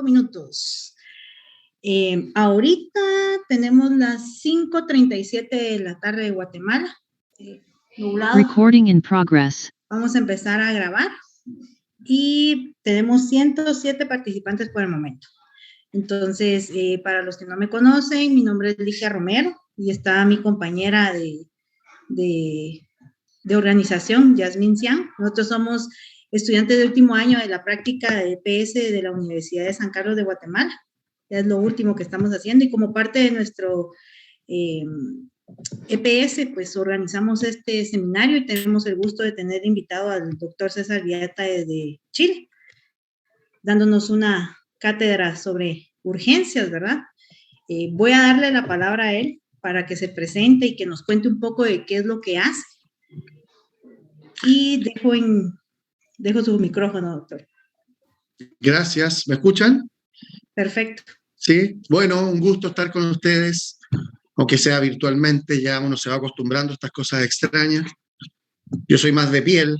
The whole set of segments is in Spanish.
minutos. Ahorita tenemos las 5:37 de la tarde de Guatemala. Nublado. Recording in progress. Vamos a empezar a grabar y tenemos 107 participantes por el momento. Entonces, para los que no me conocen, mi nombre es Ligia Romero y está mi compañera de organización, Yasmín Cian. Nosotros somos estudiantes de último año de la práctica de EPS de la Universidad de San Carlos de Guatemala. Ya es lo último que estamos haciendo y como parte de nuestro EPS, pues organizamos este seminario y tenemos el gusto de tener invitado al doctor César Viata de Chile, dándonos una cátedra sobre urgencias, ¿verdad? Voy a darle la palabra a él para que se presente y que nos cuente un poco de qué es lo que hace. Y dejo su micrófono, doctor. Gracias. ¿Me escuchan? Perfecto. Sí. Bueno, un gusto estar con ustedes, aunque sea virtualmente, ya uno se va acostumbrando a estas cosas extrañas. Yo soy más de piel,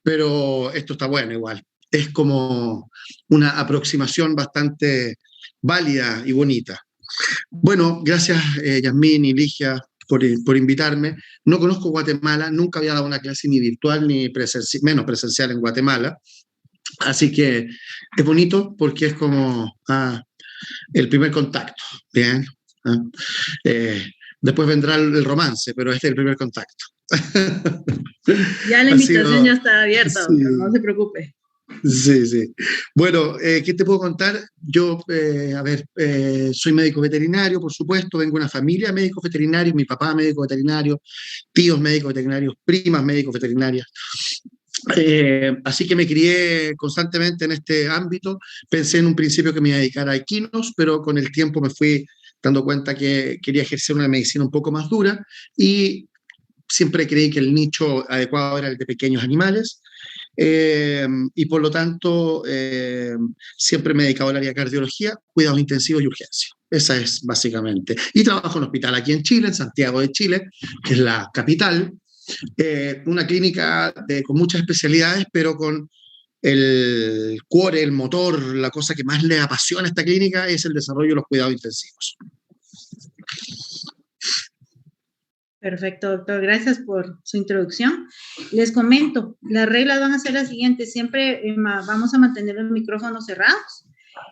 pero esto está bueno igual. Es como una aproximación bastante válida y bonita. Bueno, gracias Yasmín y Ligia por invitarme. No conozco Guatemala, nunca había dado una clase ni virtual ni menos presencial en Guatemala. Así que es bonito porque es como el primer contacto. Bien. Después vendrá el romance, pero este es el primer contacto. Ya la invitación ya está abierta, sí. doctor, no se preocupe. Sí, sí. Bueno, ¿qué te puedo contar? Yo, soy médico veterinario, por supuesto, vengo de una familia de médicos veterinarios, mi papá médico veterinario, tíos médicos veterinarios, primas médicos veterinarias. Así que me crié constantemente en este ámbito. Pensé en un principio que me iba a dedicar a equinos, pero con el tiempo me fui dando cuenta que quería ejercer una medicina un poco más dura y siempre creí que el nicho adecuado era el de pequeños animales. Y por lo tanto siempre me he dedicado al área de cardiología, cuidados intensivos y urgencia. Esa es básicamente. Y trabajo en un hospital aquí en Chile, en Santiago de Chile, que es la capital, una clínica con muchas especialidades, pero con el cuore, el motor, la cosa que más le apasiona a esta clínica es el desarrollo de los cuidados intensivos. Perfecto, doctor. Gracias por su introducción. Les comento, las reglas van a ser las siguientes. Siempre vamos a mantener los micrófonos cerrados.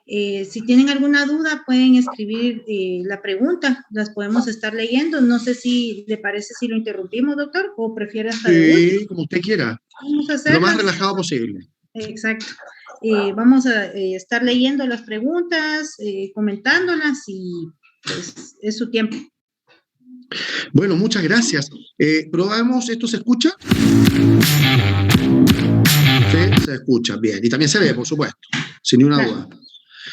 Si tienen alguna duda, pueden escribir la pregunta. Las podemos estar leyendo. No sé si le parece si lo interrumpimos, doctor, o prefiere hasta de último. Sí, como usted quiera. Vamos a hacerlo. Lo más relajado posible. Exacto. Vamos a estar leyendo las preguntas, comentándolas y pues es su tiempo. Bueno, muchas gracias. Probamos, ¿esto se escucha? Sí, se escucha, bien. Y también se ve, por supuesto, sin ninguna duda.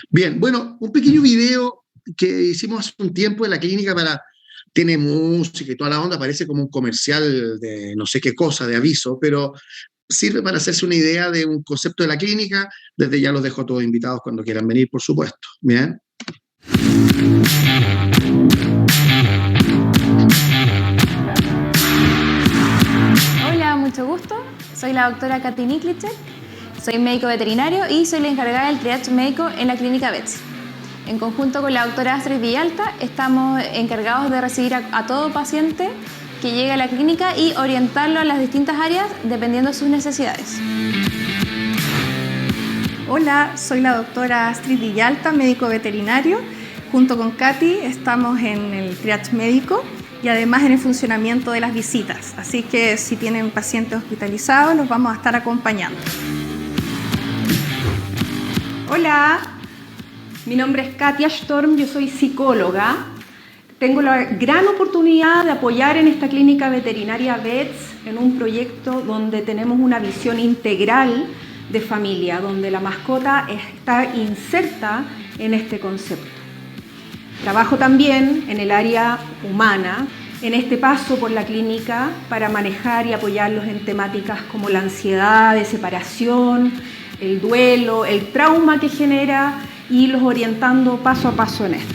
Bien, bueno, un pequeño video que hicimos hace un tiempo en la clínica tiene música y toda la onda, parece como un comercial de no sé qué cosa, de aviso, pero sirve para hacerse una idea de un concepto de la clínica. Desde ya los dejo todos invitados cuando quieran venir, por supuesto. Bien. Mucho gusto, soy la doctora Katy Niklicek, soy médico veterinario y soy la encargada del triage médico en la clínica VETS. En conjunto con la doctora Astrid Villalta estamos encargados de recibir a todo paciente que llegue a la clínica y orientarlo a las distintas áreas dependiendo de sus necesidades. Hola, soy la doctora Astrid Villalta, médico veterinario. Junto con Katy estamos en el triage médico y además en el funcionamiento de las visitas. Así que si tienen pacientes hospitalizados, los vamos a estar acompañando. Hola, mi nombre es Katia Storm, yo soy psicóloga. Tengo la gran oportunidad de apoyar en esta clínica veterinaria VETS en un proyecto donde tenemos una visión integral de familia, donde la mascota está inserta en este concepto. Trabajo también en el área humana, en este paso por la clínica para manejar y apoyarlos en temáticas como la ansiedad de separación, el duelo, el trauma que genera y los orientando paso a paso en esto.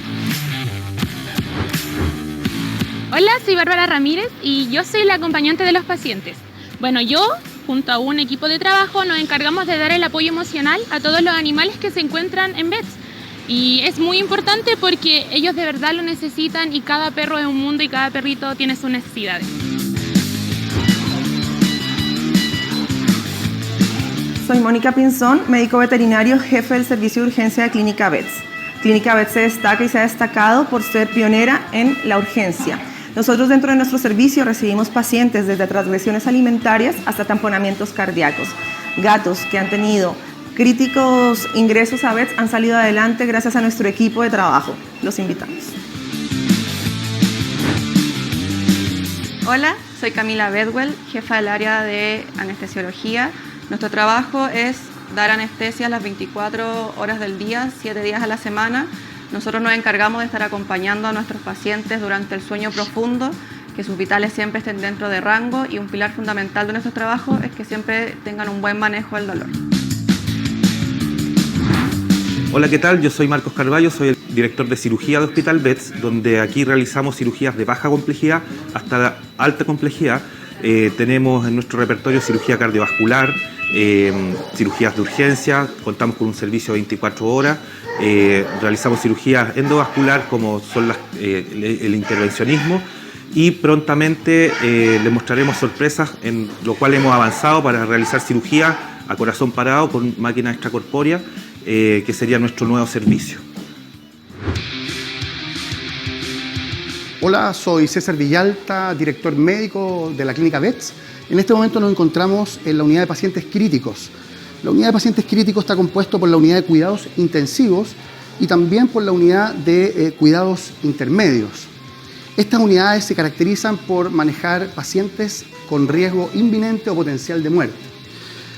Hola, soy Bárbara Ramírez y yo soy la acompañante de los pacientes. Bueno, yo junto a un equipo de trabajo, nos encargamos de dar el apoyo emocional a todos los animales que se encuentran en vets. Y es muy importante porque ellos de verdad lo necesitan y cada perro es un mundo y cada perrito tiene sus necesidades. Soy Mónica Pinzón, médico veterinario, jefe del servicio de urgencia de Clínica Vets. Clínica Vets se destaca y se ha destacado por ser pionera en la urgencia. Nosotros dentro de nuestro servicio recibimos pacientes desde transgresiones alimentarias hasta tamponamientos cardíacos. Gatos que han tenido críticos ingresos a Vets han salido adelante gracias a nuestro equipo de trabajo. Los invitamos. Hola, soy Camila Bedwell, jefa del área de anestesiología. Nuestro trabajo es dar anestesia las 24 horas del día, 7 días a la semana. Nosotros nos encargamos de estar acompañando a nuestros pacientes durante el sueño profundo, que sus vitales siempre estén dentro de rango, y un pilar fundamental de nuestro trabajo es que siempre tengan un buen manejo del dolor. Hola, ¿qué tal? Yo soy Marcos Carballo, soy el director de cirugía de Hospital Vets, donde aquí realizamos cirugías de baja complejidad hasta la alta complejidad. Tenemos en nuestro repertorio cirugía cardiovascular, cirugías de urgencia, contamos con un servicio de 24 horas, realizamos cirugías endovascular como son el intervencionismo, y prontamente les mostraremos sorpresas en lo cual hemos avanzado para realizar cirugía a corazón parado con máquina extracorpórea, que sería nuestro nuevo servicio. Hola, soy César Villalta, director médico de la Clínica Vets. En este momento nos encontramos en la unidad de pacientes críticos. La unidad de pacientes críticos está compuesta por la unidad de cuidados intensivos y también por la unidad de cuidados intermedios. Estas unidades se caracterizan por manejar pacientes con riesgo inminente o potencial de muerte.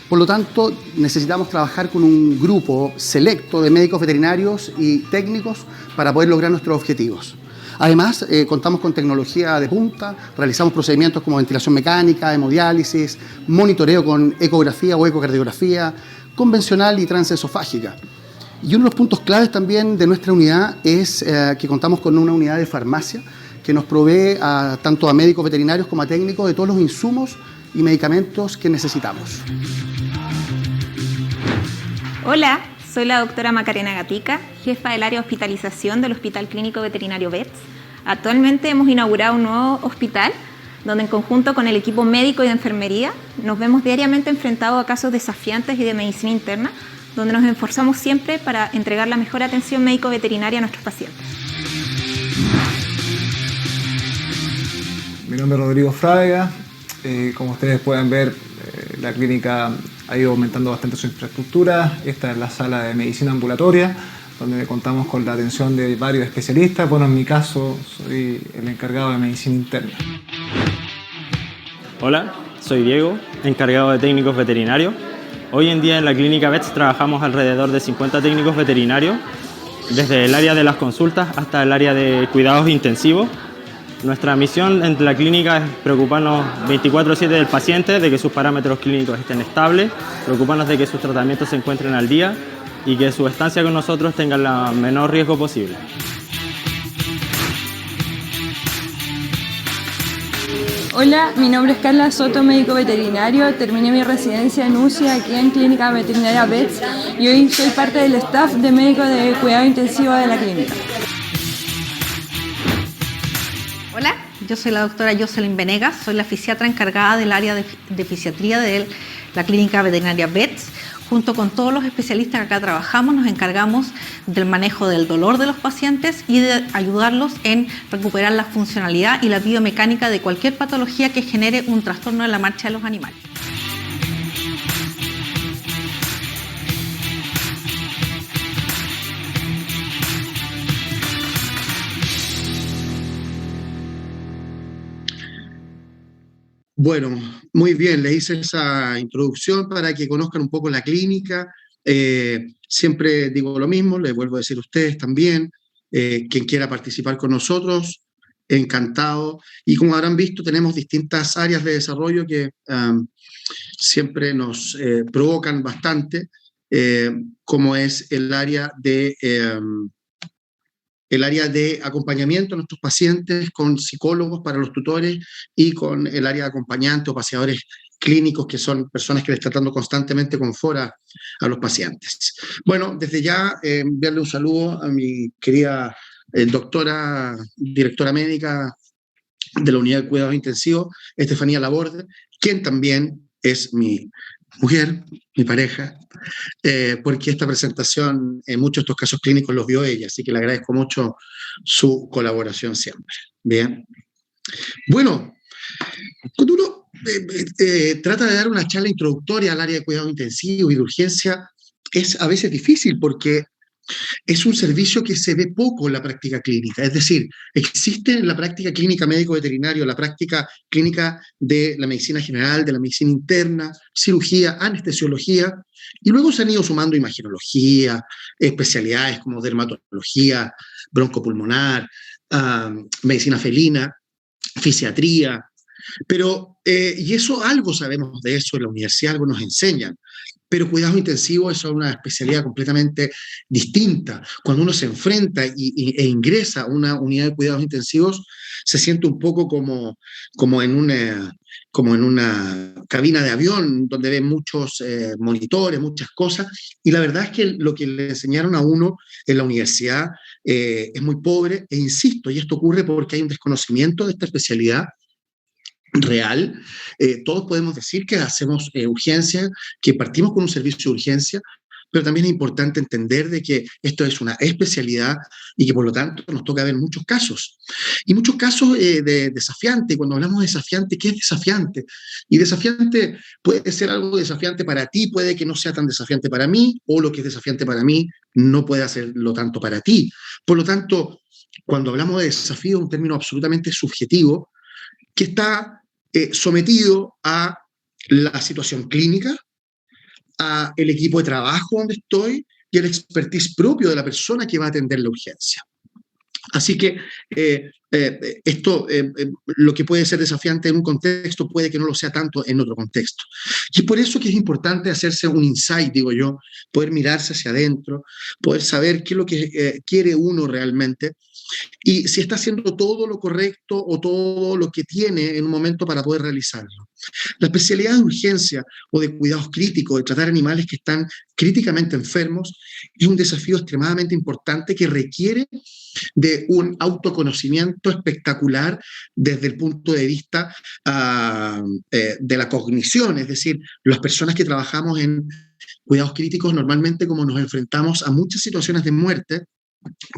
Por lo tanto, necesitamos trabajar con un grupo selecto de médicos veterinarios y técnicos para poder lograr nuestros objetivos. Además, contamos con tecnología de punta, realizamos procedimientos como ventilación mecánica, hemodiálisis, monitoreo con ecografía o ecocardiografía, convencional y transesofágica. Y uno de los puntos claves también de nuestra unidad es que contamos con una unidad de farmacia que nos provee tanto a médicos veterinarios como a técnicos de todos los insumos y medicamentos que necesitamos. Hola, soy la doctora Macarena Gatica, jefa del área de hospitalización del Hospital Clínico Veterinario Vets. Actualmente hemos inaugurado un nuevo hospital donde en conjunto con el equipo médico y de enfermería nos vemos diariamente enfrentados a casos desafiantes y de medicina interna, donde nos esforzamos siempre para entregar la mejor atención médico-veterinaria a nuestros pacientes. Mi nombre es Rodrigo Frávega. Como ustedes pueden ver, la clínica ha ido aumentando bastante su infraestructura. Esta es la sala de medicina ambulatoria, donde contamos con la atención de varios especialistas. Bueno, en mi caso, soy el encargado de medicina interna. Hola, soy Diego, encargado de técnicos veterinarios. Hoy en día en la clínica Vets trabajamos alrededor de 50 técnicos veterinarios, desde el área de las consultas hasta el área de cuidados intensivos. Nuestra misión en la clínica es preocuparnos 24/7 del paciente, de que sus parámetros clínicos estén estables, preocuparnos de que sus tratamientos se encuentren al día y que su estancia con nosotros tenga el menor riesgo posible. Hola, mi nombre es Carla Soto, médico veterinario. Terminé mi residencia en UCI aquí en Clínica Veterinaria Vets y hoy soy parte del staff de médico de cuidado intensivo de la clínica. Hola, yo soy la doctora Jocelyn Venegas, soy la fisiatra encargada del área de fisiatría de la Clínica Veterinaria Vets. Junto con todos los especialistas que acá trabajamos, nos encargamos del manejo del dolor de los pacientes y de ayudarlos en recuperar la funcionalidad y la biomecánica de cualquier patología que genere un trastorno en la marcha de los animales. Bueno, muy bien, le hice esa introducción para que conozcan un poco la clínica. Siempre digo lo mismo, les vuelvo a decir a ustedes también, quien quiera participar con nosotros, encantado. Y como habrán visto, tenemos distintas áreas de desarrollo que siempre nos provocan bastante, como es el área de acompañamiento a nuestros pacientes con psicólogos para los tutores y con el área de acompañantes o paseadores clínicos que son personas que le están dando constantemente confort a los pacientes. Bueno, desde ya enviarle un saludo a mi querida doctora, directora médica de la Unidad de Cuidados Intensivos, Estefanía Laborde, quien también es mi mujer, mi pareja, porque esta presentación en muchos de estos casos clínicos los vio ella, así que le agradezco mucho su colaboración siempre. Bien. Bueno, cuando uno trata de dar una charla introductoria al área de cuidado intensivo y de urgencia, es a veces difícil porque es un servicio que se ve poco en la práctica clínica. Es decir, existe en la práctica clínica médico-veterinario, la práctica clínica de la medicina general, de la medicina interna, cirugía, anestesiología, y luego se han ido sumando imagenología, especialidades como dermatología, broncopulmonar, medicina felina, fisiatría, pero, y eso algo sabemos de eso en la universidad, algo nos enseñan, pero cuidado intensivo es una especialidad completamente distinta. Cuando uno se enfrenta e ingresa a una unidad de cuidados intensivos, se siente un poco como en una cabina de avión, donde ven muchos monitores, muchas cosas, y la verdad es que lo que le enseñaron a uno en la universidad es muy pobre, e insisto, y esto ocurre porque hay un desconocimiento de esta especialidad real. Todos podemos decir que hacemos urgencia, que partimos con un servicio de urgencia, pero también es importante entender de que esto es una especialidad y que por lo tanto nos toca ver muchos casos. Y muchos casos de desafiante. Cuando hablamos de desafiante, ¿qué es desafiante? Y desafiante puede ser algo desafiante para ti, puede que no sea tan desafiante para mí, o lo que es desafiante para mí no puede hacerlo tanto para ti. Por lo tanto, cuando hablamos de desafío, es un término absolutamente subjetivo que está sometido a la situación clínica, a el equipo de trabajo donde estoy y el expertise propio de la persona que va a atender la urgencia. Así que lo que puede ser desafiante en un contexto puede que no lo sea tanto en otro contexto. Y es por eso que es importante hacerse un insight, digo yo, poder mirarse hacia adentro, poder saber qué es lo que quiere uno realmente y si está haciendo todo lo correcto o todo lo que tiene en un momento para poder realizarlo. La especialidad de urgencia o de cuidados críticos, de tratar animales que están críticamente enfermos, es un desafío extremadamente importante que requiere de un autoconocimiento espectacular desde el punto de vista de la cognición, es decir, las personas que trabajamos en cuidados críticos normalmente como nos enfrentamos a muchas situaciones de muerte,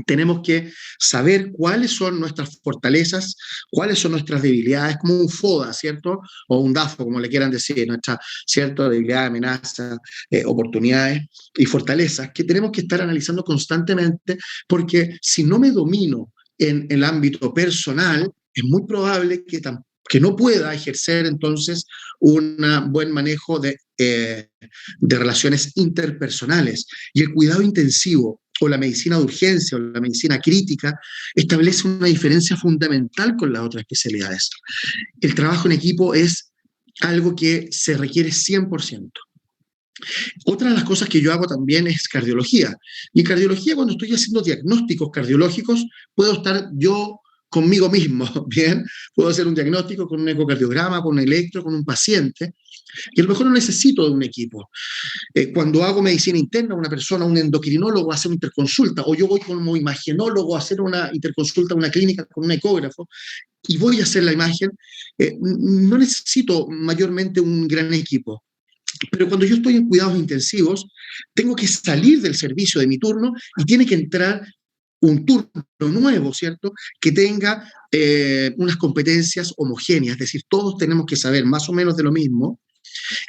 tenemos que saber cuáles son nuestras fortalezas, cuáles son nuestras debilidades, como un FODA, ¿cierto? O un DAFO, como le quieran decir, nuestra, ¿cierto? Debilidad, amenaza, oportunidades y fortalezas que tenemos que estar analizando constantemente, porque si no me domino en el ámbito personal, es muy probable que no pueda ejercer entonces un buen manejo de relaciones interpersonales. Y el cuidado intensivo o la medicina de urgencia o la medicina crítica establece una diferencia fundamental con las otras especialidades. El trabajo en equipo es algo que se requiere 100%. Otra de las cosas que yo hago también es cardiología. Y en cardiología, cuando estoy haciendo diagnósticos cardiológicos, puedo estar yo conmigo mismo, ¿bien? Puedo hacer un diagnóstico con un ecocardiograma, con un electro, con un paciente, y a lo mejor no necesito de un equipo. Cuando hago medicina interna, una persona, un endocrinólogo, hace una interconsulta, o yo voy como imagenólogo a hacer una interconsulta a una clínica con un ecógrafo, y voy a hacer la imagen, no necesito mayormente un gran equipo. Pero cuando yo estoy en cuidados intensivos, tengo que salir del servicio de mi turno y tiene que entrar un turno nuevo, ¿cierto? Que tenga unas competencias homogéneas, es decir, todos tenemos que saber más o menos de lo mismo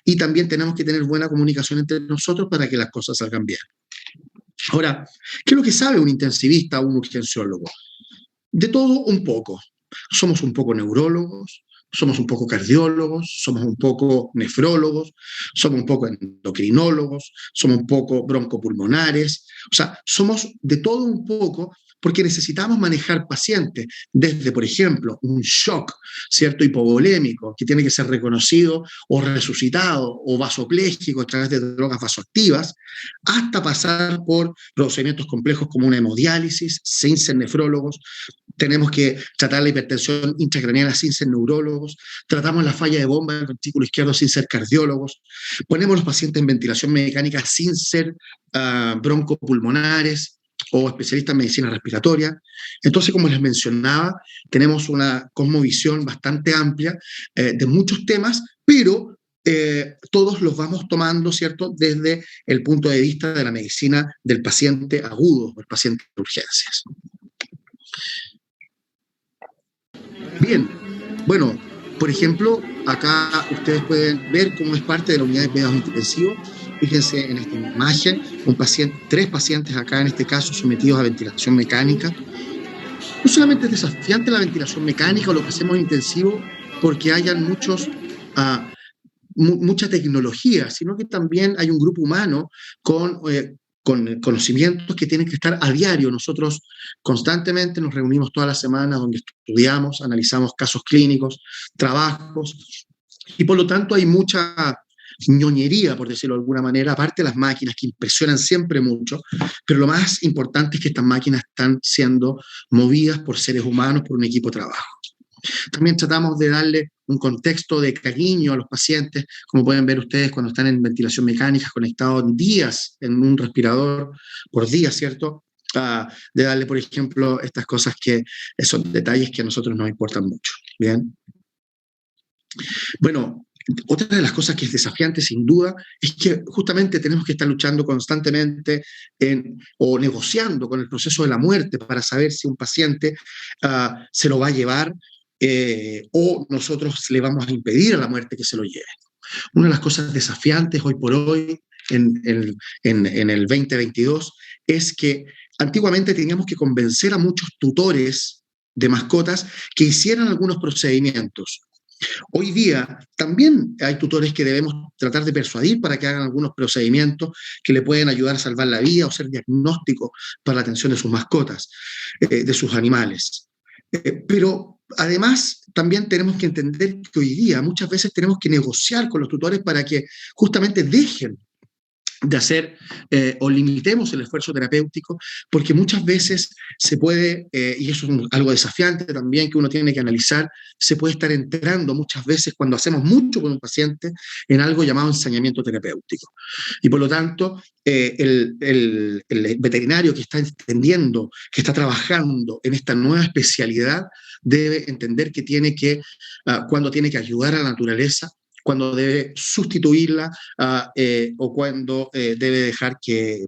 y también tenemos que tener buena comunicación entre nosotros para que las cosas salgan bien. Ahora, ¿qué es lo que sabe un intensivista o un urgenciólogo? De todo un poco. Somos un poco neurólogos, somos un poco cardiólogos, somos un poco nefrólogos, somos un poco endocrinólogos, somos un poco broncopulmonares, o sea, somos de todo un poco porque necesitamos manejar pacientes desde, por ejemplo, un shock, ¿cierto? Hipovolémico, que tiene que ser reconocido o resucitado o vasopléjico a través de drogas vasoactivas, hasta pasar por procedimientos complejos como una hemodiálisis, sin ser nefrólogos, tenemos que tratar la hipertensión intracraneana sin ser neurólogos, tratamos la falla de bomba del ventrículo izquierdo sin ser cardiólogos, ponemos a los pacientes en ventilación mecánica sin ser broncopulmonares o especialistas en medicina respiratoria. Entonces, como les mencionaba, tenemos una cosmovisión bastante amplia de muchos temas, pero todos los vamos tomando, ¿cierto?, desde el punto de vista de la medicina del paciente agudo, el paciente de urgencias. Bien, bueno, por ejemplo, acá ustedes pueden ver cómo es parte de la unidad de cuidados intensivos. Fíjense en esta imagen, tres pacientes acá en este caso sometidos a ventilación mecánica. No solamente es desafiante la ventilación mecánica o lo que hacemos en intensivo porque hayan mucha tecnología, sino que también hay un grupo humano con conocimientos que tienen que estar a diario. Nosotros constantemente nos reunimos todas las semanas donde estudiamos, analizamos casos clínicos, trabajos, y por lo tanto hay mucha ñoñería, por decirlo de alguna manera, aparte de las máquinas que impresionan siempre mucho, pero lo más importante es que estas máquinas están siendo movidas por seres humanos, por un equipo de trabajo. También tratamos de darle un contexto de cariño a los pacientes, como pueden ver ustedes cuando están en ventilación mecánica, conectados días en un respirador, por días, ¿cierto? De darle, por ejemplo, estas cosas que son detalles que a nosotros nos importan mucho. Bien. Bueno, otra de las cosas que es desafiante, sin duda, es que justamente tenemos que estar luchando constantemente o negociando con el proceso de la muerte para saber si un paciente se lo va a llevar o nosotros le vamos a impedir a la muerte que se lo lleve. Una de las cosas desafiantes hoy por hoy, en el 2022, es que antiguamente teníamos que convencer a muchos tutores de mascotas que hicieran algunos procedimientos. Hoy día también hay tutores que debemos tratar de persuadir para que hagan algunos procedimientos que le pueden ayudar a salvar la vida o ser diagnóstico para la atención de sus mascotas, de sus animales. Pero además también tenemos que entender que hoy día muchas veces tenemos que negociar con los tutores para que justamente dejen de hacer o limitemos el esfuerzo terapéutico, porque muchas veces se puede, y eso es algo desafiante también que uno tiene que analizar, se puede estar entrando muchas veces cuando hacemos mucho con un paciente en algo llamado ensañamiento terapéutico. Y por lo tanto, el veterinario que está entendiendo, que está trabajando en esta nueva especialidad, debe entender que tiene que, cuando tiene que ayudar a la naturaleza, cuando debe sustituirla o cuando debe dejar que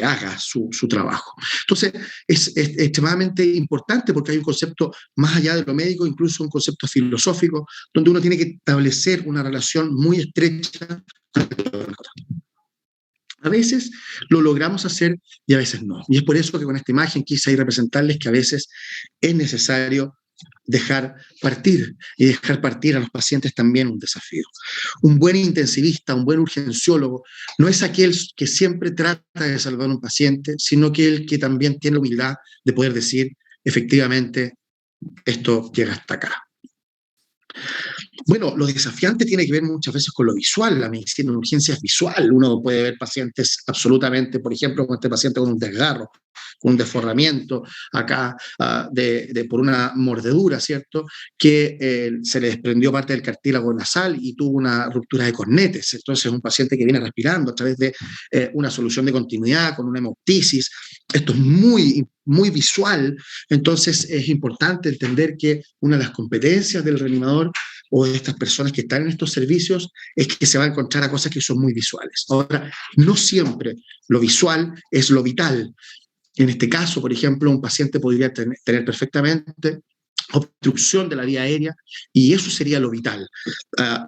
haga su trabajo. Entonces, es extremadamente importante porque hay un concepto más allá de lo médico, incluso un concepto filosófico, donde uno tiene que establecer una relación muy estrecha. A veces lo logramos hacer y a veces no. Y es por eso que con esta imagen quise ahí representarles que a veces es necesario dejar partir, y dejar partir a los pacientes también un desafío. Un buen intensivista, un buen urgenciólogo, no es aquel que siempre trata de salvar a un paciente, sino que el que también tiene la humildad de poder decir, efectivamente, esto llega hasta acá. Bueno, lo desafiante tiene que ver muchas veces con lo visual. La medicina de urgencia es visual. Uno puede ver pacientes absolutamente, por ejemplo, con este paciente con un desgarro, con un desforramiento acá por una mordedura, ¿cierto? Que se le desprendió parte del cartílago nasal y tuvo una ruptura de cornetes. Entonces es un paciente que viene respirando a través de una solución de continuidad con una hemoptisis. Esto es muy, muy visual. Entonces es importante entender que una de las competencias del reanimador o de estas personas que están en estos servicios es que se va a encontrar a cosas que son muy visuales. Ahora, no siempre lo visual es lo vital. En este caso, por ejemplo, un paciente podría tener perfectamente obstrucción de la vía aérea y eso sería lo vital.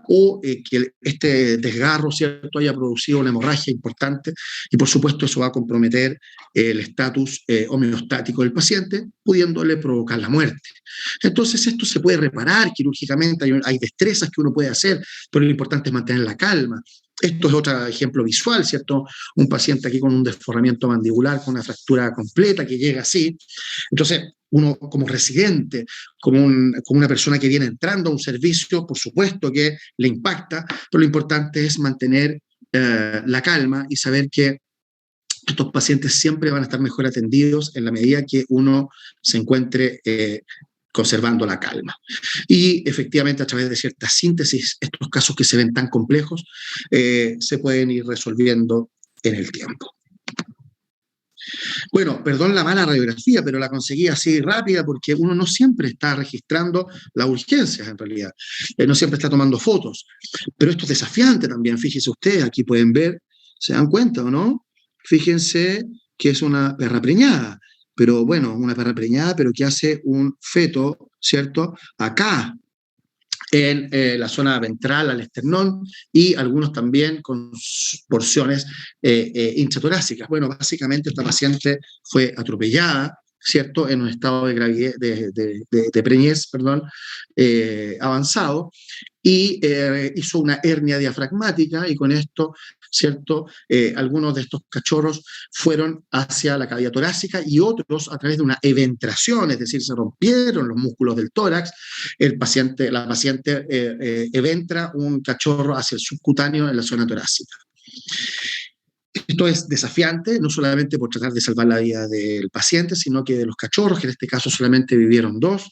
O que este desgarro, ¿cierto?, haya producido una hemorragia importante y por supuesto eso va a comprometer el estatus homeostático del paciente, pudiéndole provocar la muerte. Entonces esto se puede reparar quirúrgicamente, hay destrezas que uno puede hacer, pero lo importante es mantener la calma. Esto es otro ejemplo visual, ¿cierto? Un paciente aquí con un desforramiento mandibular, con una fractura completa que llega así. Entonces, uno como residente, como una persona que viene entrando a un servicio, por supuesto que le impacta, pero lo importante es mantener la calma y saber que estos pacientes siempre van a estar mejor atendidos en la medida que uno se encuentre conservando la calma. Y efectivamente, a través de cierta síntesis, estos casos que se ven tan complejos se pueden ir resolviendo en el tiempo. Bueno, perdón la mala radiografía, pero la conseguí así rápida porque uno no siempre está registrando las urgencias en realidad, no siempre está tomando fotos, pero esto es desafiante también. Fíjense ustedes, aquí pueden ver, ¿se dan cuenta o no? Fíjense que es una perra preñada, pero bueno, una perra preñada, pero que hace un feto, ¿cierto? Acá, en la zona ventral, al esternón, y algunos también con porciones intratorácicas. Bueno, básicamente esta paciente fue atropellada, ¿cierto?, en un estado de gravidez, de preñez, perdón, avanzado, y hizo una hernia diafragmática, y con esto, ¿cierto?, algunos de estos cachorros fueron hacia la cavidad torácica y otros a través de una eventración, es decir, se rompieron los músculos del tórax. La paciente eventra un cachorro hacia el subcutáneo en la zona torácica. Esto es desafiante, no solamente por tratar de salvar la vida del paciente, sino que de los cachorros, que en este caso solamente vivieron 2.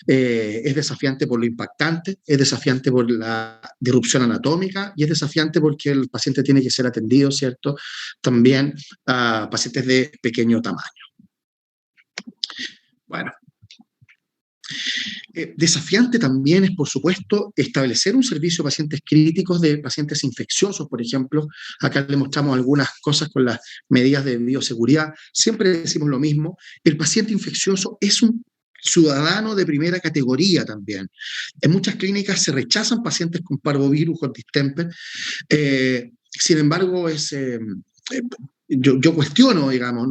Es desafiante por lo impactante, es desafiante por la disrupción anatómica y es desafiante porque el paciente tiene que ser atendido, ¿cierto?, también a pacientes de pequeño tamaño. Bueno. Desafiante también es, por supuesto, establecer un servicio de pacientes críticos, de pacientes infecciosos, por ejemplo. Acá le mostramos algunas cosas con las medidas de bioseguridad. Siempre decimos lo mismo, el paciente infeccioso es un ciudadano de primera categoría también. En muchas clínicas se rechazan pacientes con parvovirus o distemper. Sin embargo, yo cuestiono, digamos,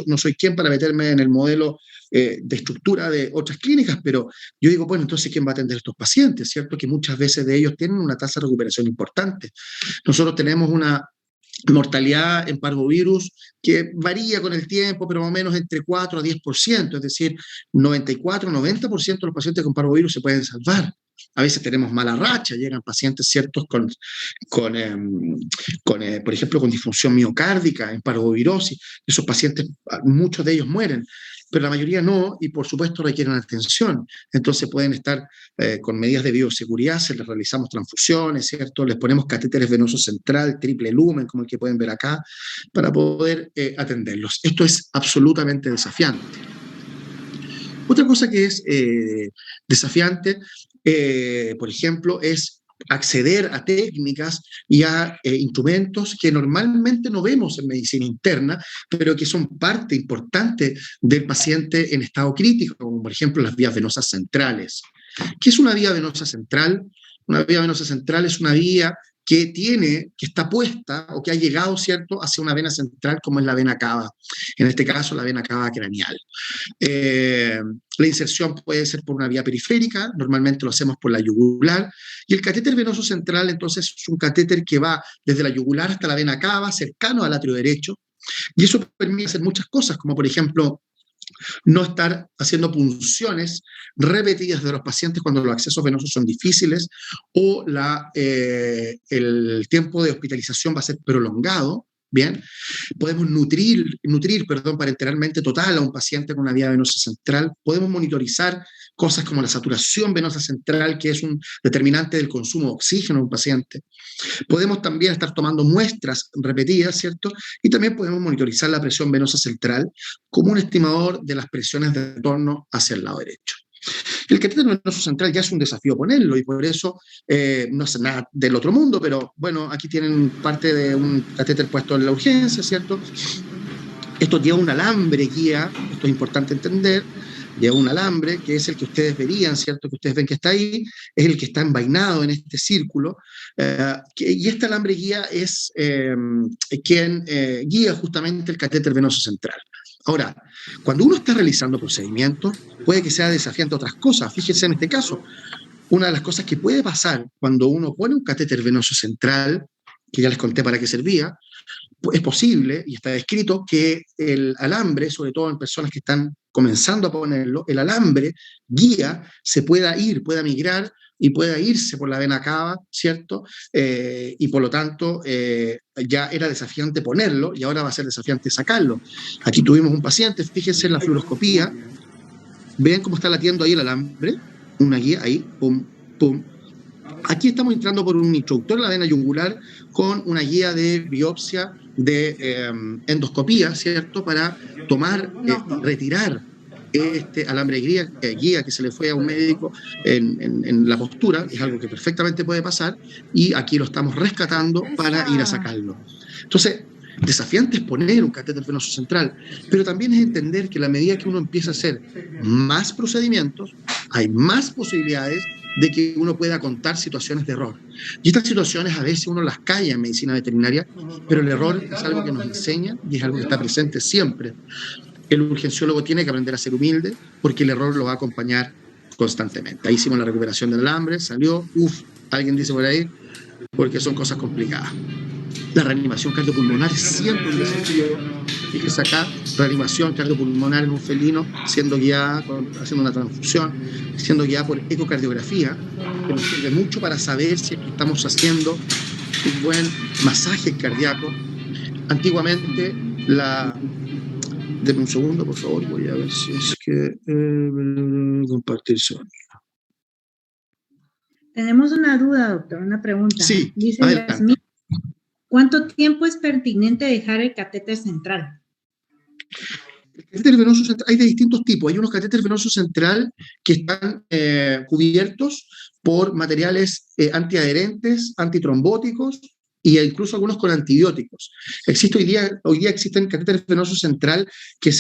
no soy quien para meterme en el modelo de estructura de otras clínicas, pero yo digo, bueno, entonces, ¿quién va a atender a estos pacientes? ¿Cierto? Que muchas veces de ellos tienen una tasa de recuperación importante. Nosotros tenemos una mortalidad en parvovirus que varía con el tiempo, pero más o menos entre 4 a 10%, es decir, 94-90% de los pacientes con parvovirus se pueden salvar. A veces tenemos mala racha, llegan pacientes ciertos por ejemplo, con disfunción miocárdica, en parvovirosis. Esos pacientes, muchos de ellos mueren, pero la mayoría no, y por supuesto requieren atención. Entonces pueden estar con medidas de bioseguridad, les realizamos transfusiones, ¿cierto? Les ponemos catéteres venosos central, triple lumen, como el que pueden ver acá, para poder atenderlos. Esto es absolutamente desafiante. Otra cosa que es desafiante, por ejemplo, es acceder a técnicas y a instrumentos que normalmente no vemos en medicina interna, pero que son parte importante del paciente en estado crítico, como por ejemplo las vías venosas centrales. ¿Qué es una vía venosa central? Una vía venosa central es una vía que está puesta o que ha llegado, ¿cierto?, hacia una vena central como es la vena cava, en este caso la vena cava craneal. La inserción puede ser por una vía periférica, normalmente lo hacemos por la yugular, y el catéter venoso central entonces es un catéter que va desde la yugular hasta la vena cava, cercano al atrio derecho, y eso permite hacer muchas cosas, como por ejemplo, no estar haciendo punciones repetidas de los pacientes cuando los accesos venosos son difíciles o el tiempo de hospitalización va a ser prolongado. Bien, podemos nutrir parenteralmente total a un paciente con una vía venosa central. Podemos monitorizar cosas como la saturación venosa central, que es un determinante del consumo de oxígeno de un paciente. Podemos también estar tomando muestras repetidas, ¿cierto? Y también podemos monitorizar la presión venosa central como un estimador de las presiones de retorno hacia el lado derecho. El catéter venoso central ya es un desafío ponerlo y por eso no es nada del otro mundo, pero bueno, aquí tienen parte de un catéter puesto en la urgencia, ¿cierto? Esto lleva un alambre guía, esto es importante entender, lleva un alambre que es el que ustedes verían, ¿cierto? Que ustedes ven que está ahí, es el que está envainado en este círculo, y este alambre guía es quien guía justamente el catéter venoso central. Ahora, cuando uno está realizando procedimientos, puede que sea desafiante otras cosas. Fíjense en este caso, una de las cosas que puede pasar cuando uno pone un catéter venoso central, que ya les conté para qué servía, es posible, y está escrito, que el alambre, sobre todo en personas que están comenzando a ponerlo, el alambre guía se pueda ir, pueda migrar y pueda irse por la vena cava, ¿cierto? Y por lo tanto ya era desafiante ponerlo y ahora va a ser desafiante sacarlo. Aquí tuvimos un paciente, fíjense en la fluoroscopía, vean cómo está latiendo ahí el alambre, una guía ahí, pum, pum. Aquí estamos entrando por un introductor en la vena yugular con una guía de biopsia de endoscopía, ¿cierto? Para tomar, retirar este alambre guía que se le fue a un médico en la postura, es algo que perfectamente puede pasar, y aquí lo estamos rescatando para ir a sacarlo. Entonces, desafiante es poner un catéter venoso central, pero también es entender que a la medida que uno empieza a hacer más procedimientos, hay más posibilidades de que uno pueda contar situaciones de error. Y estas situaciones a veces uno las calla en medicina veterinaria, pero el error es algo que nos enseña y es algo que está presente siempre. El urgenciólogo tiene que aprender a ser humilde porque el error lo va a acompañar constantemente. Ahí hicimos la recuperación del alambre, salió, alguien dice por ahí, porque son cosas complicadas. La reanimación cardiopulmonar es siempre un desafío. Fíjese acá, reanimación cardiopulmonar en un felino, siendo guiada, haciendo una transfusión, siendo guiada por ecocardiografía, que nos sirve mucho para saber si estamos haciendo un buen masaje cardíaco. Antiguamente, denme un segundo, por favor, voy a ver si es que compartir sonido. Tenemos una duda, doctor, una pregunta. Sí, dice Yasmín, ¿cuánto tiempo es pertinente dejar el catéter central? El catéter venoso central, hay de distintos tipos. Hay unos catéteres venosos central que están cubiertos por materiales antiadherentes, antitrombóticos e incluso algunos con antibióticos. Hoy día existen catéteres venosos central que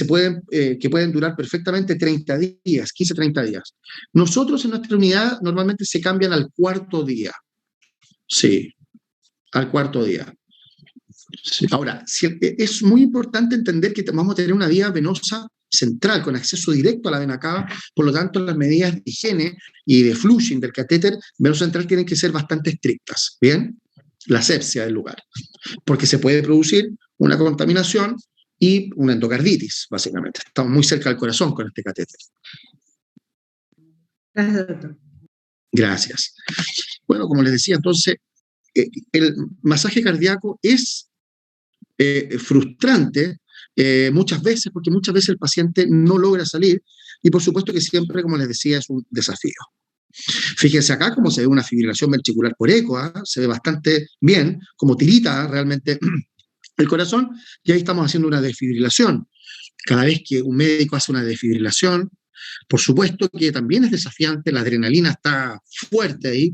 pueden durar perfectamente 30 días, 15-30 días. Nosotros en nuestra unidad normalmente se cambian al cuarto día. Sí, al cuarto día. Sí. Ahora, es muy importante entender que vamos a tener una vía venosa central con acceso directo a la vena cava, por lo tanto las medidas de higiene y de flushing del catéter venoso central tienen que ser bastante estrictas, ¿bien? La asepsia del lugar, porque se puede producir una contaminación y una endocarditis, básicamente. Estamos muy cerca del corazón con este catéter. Gracias, doctor. Gracias. Bueno, como les decía, entonces, el masaje cardíaco es frustrante muchas veces, porque muchas veces el paciente no logra salir y por supuesto que siempre, como les decía, es un desafío. Fíjense acá cómo se ve una fibrilación ventricular por eco, se ve bastante bien, como tirita realmente el corazón, y ahí estamos haciendo una desfibrilación. Cada vez que un médico hace una desfibrilación, por supuesto que también es desafiante, la adrenalina está fuerte ahí,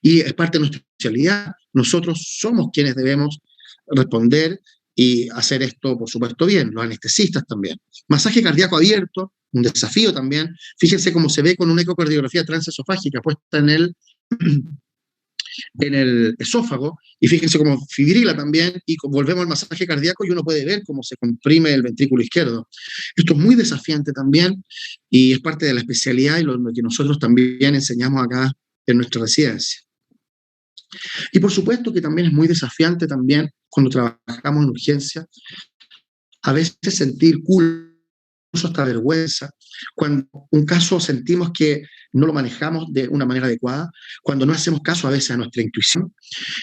y es parte de nuestra especialidad. Nosotros somos quienes debemos responder y hacer esto, por supuesto, bien, los anestesistas también. Masaje cardíaco abierto, un desafío también. Fíjense cómo se ve con una ecocardiografía transesofágica puesta en el esófago, y fíjense cómo fibrila también, y volvemos al masaje cardíaco y uno puede ver cómo se comprime el ventrículo izquierdo. Esto es muy desafiante también, y es parte de la especialidad y lo que nosotros también enseñamos acá en nuestra residencia. Y por supuesto que también es muy desafiante también cuando trabajamos en urgencia, a veces sentir culpa, incluso hasta vergüenza, cuando un caso sentimos que no lo manejamos de una manera adecuada, cuando no hacemos caso a veces a nuestra intuición.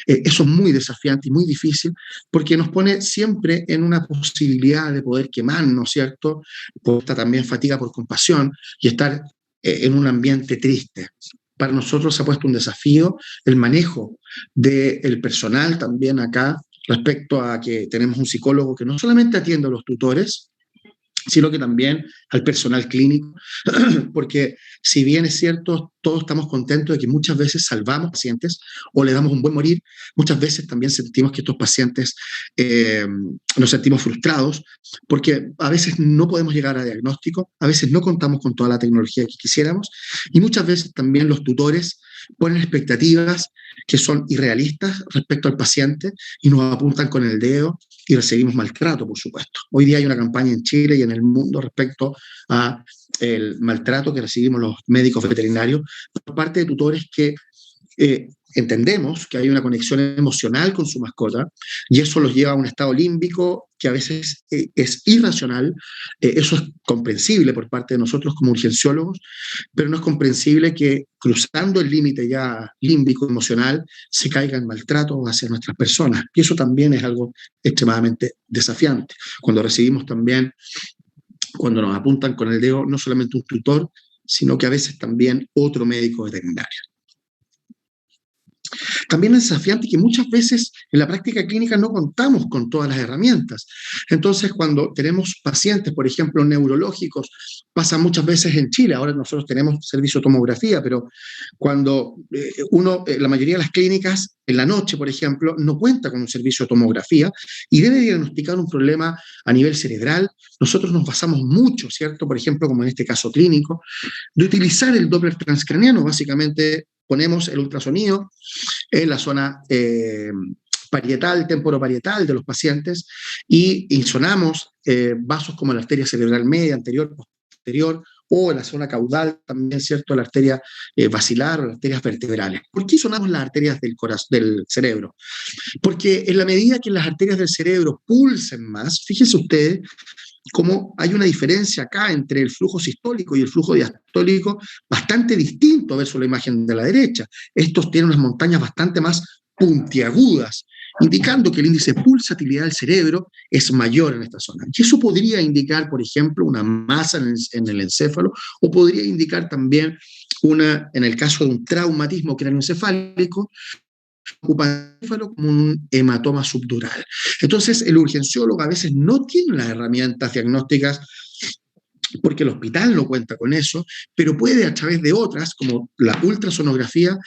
Eso es muy desafiante y muy difícil, porque nos pone siempre en una posibilidad de poder quemarnos, ¿cierto? Por esta también fatiga por compasión y estar en un ambiente triste. Para nosotros se ha puesto un desafío el manejo del personal también acá, respecto a que tenemos un psicólogo que no solamente atiende a los tutores, sino que también al personal clínico, porque si bien es cierto, todos estamos contentos de que muchas veces salvamos pacientes o le damos un buen morir, muchas veces también sentimos que estos pacientes nos sentimos frustrados, porque a veces no podemos llegar a diagnóstico, a veces no contamos con toda la tecnología que quisiéramos, y muchas veces también los tutores ponen expectativas que son irrealistas respecto al paciente y nos apuntan con el dedo y recibimos maltrato, por supuesto. Hoy día hay una campaña en Chile y en el mundo respecto a el maltrato que recibimos los médicos veterinarios por parte de tutores que entendemos que hay una conexión emocional con su mascota y eso los lleva a un estado límbico que a veces es irracional. Eso es comprensible por parte de nosotros como urgenciólogos, pero no es comprensible que cruzando el límite ya límbico emocional se caiga en maltrato hacia nuestras personas. Y eso también es algo extremadamente desafiante. Cuando recibimos también, cuando nos apuntan con el dedo, no solamente un tutor, sino que a veces también otro médico veterinario. También es desafiante que muchas veces en la práctica clínica no contamos con todas las herramientas. Entonces, cuando tenemos pacientes, por ejemplo, neurológicos, pasa muchas veces en Chile, ahora nosotros tenemos servicio de tomografía, pero cuando la mayoría de las clínicas en la noche, por ejemplo, no cuenta con un servicio de tomografía y debe diagnosticar un problema a nivel cerebral, nosotros nos basamos mucho, ¿cierto? Por ejemplo, como en este caso clínico, de utilizar el Doppler transcraniano. Básicamente ponemos el ultrasonido en la zona parietal, temporoparietal de los pacientes y insonamos vasos como la arteria cerebral media, anterior, posterior, o en la zona caudal también, ¿cierto?, la arteria basilar o las arterias vertebrales. ¿Por qué sonamos las arterias del cerebro? Porque en la medida que las arterias del cerebro pulsen más, fíjense ustedes cómo hay una diferencia acá entre el flujo sistólico y el flujo diastólico bastante distinto versus la imagen de la derecha. Estos tienen unas montañas bastante más puntiagudas, indicando que el índice de pulsatilidad del cerebro es mayor en esta zona. Y eso podría indicar, por ejemplo, una masa en el encéfalo, o podría indicar también en el caso de un traumatismo cráneoencefálico, ocupa el encéfalo como un hematoma subdural. Entonces, el urgenciólogo a veces no tiene las herramientas diagnósticas porque el hospital no cuenta con eso, pero puede a través de otras, como la ultrasonografía,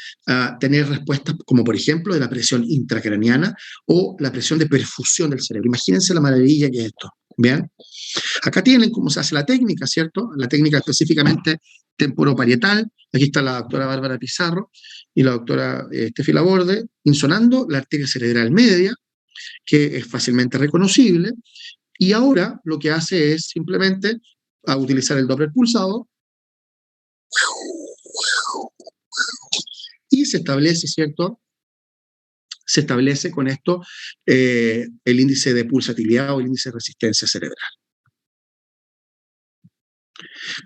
tener respuestas como por ejemplo de la presión intracraniana o la presión de perfusión del cerebro. Imagínense la maravilla que es esto. ¿Bien? Acá tienen cómo se hace la técnica, ¿cierto? La técnica específicamente temporoparietal. Aquí está la doctora Bárbara Pizarro y la doctora Estefi Laborde, insonando la arteria cerebral media, que es fácilmente reconocible, y ahora lo que hace es simplemente a utilizar el Doppler pulsado y se establece, ¿cierto? Se establece con esto el índice de pulsatilidad o el índice de resistencia cerebral.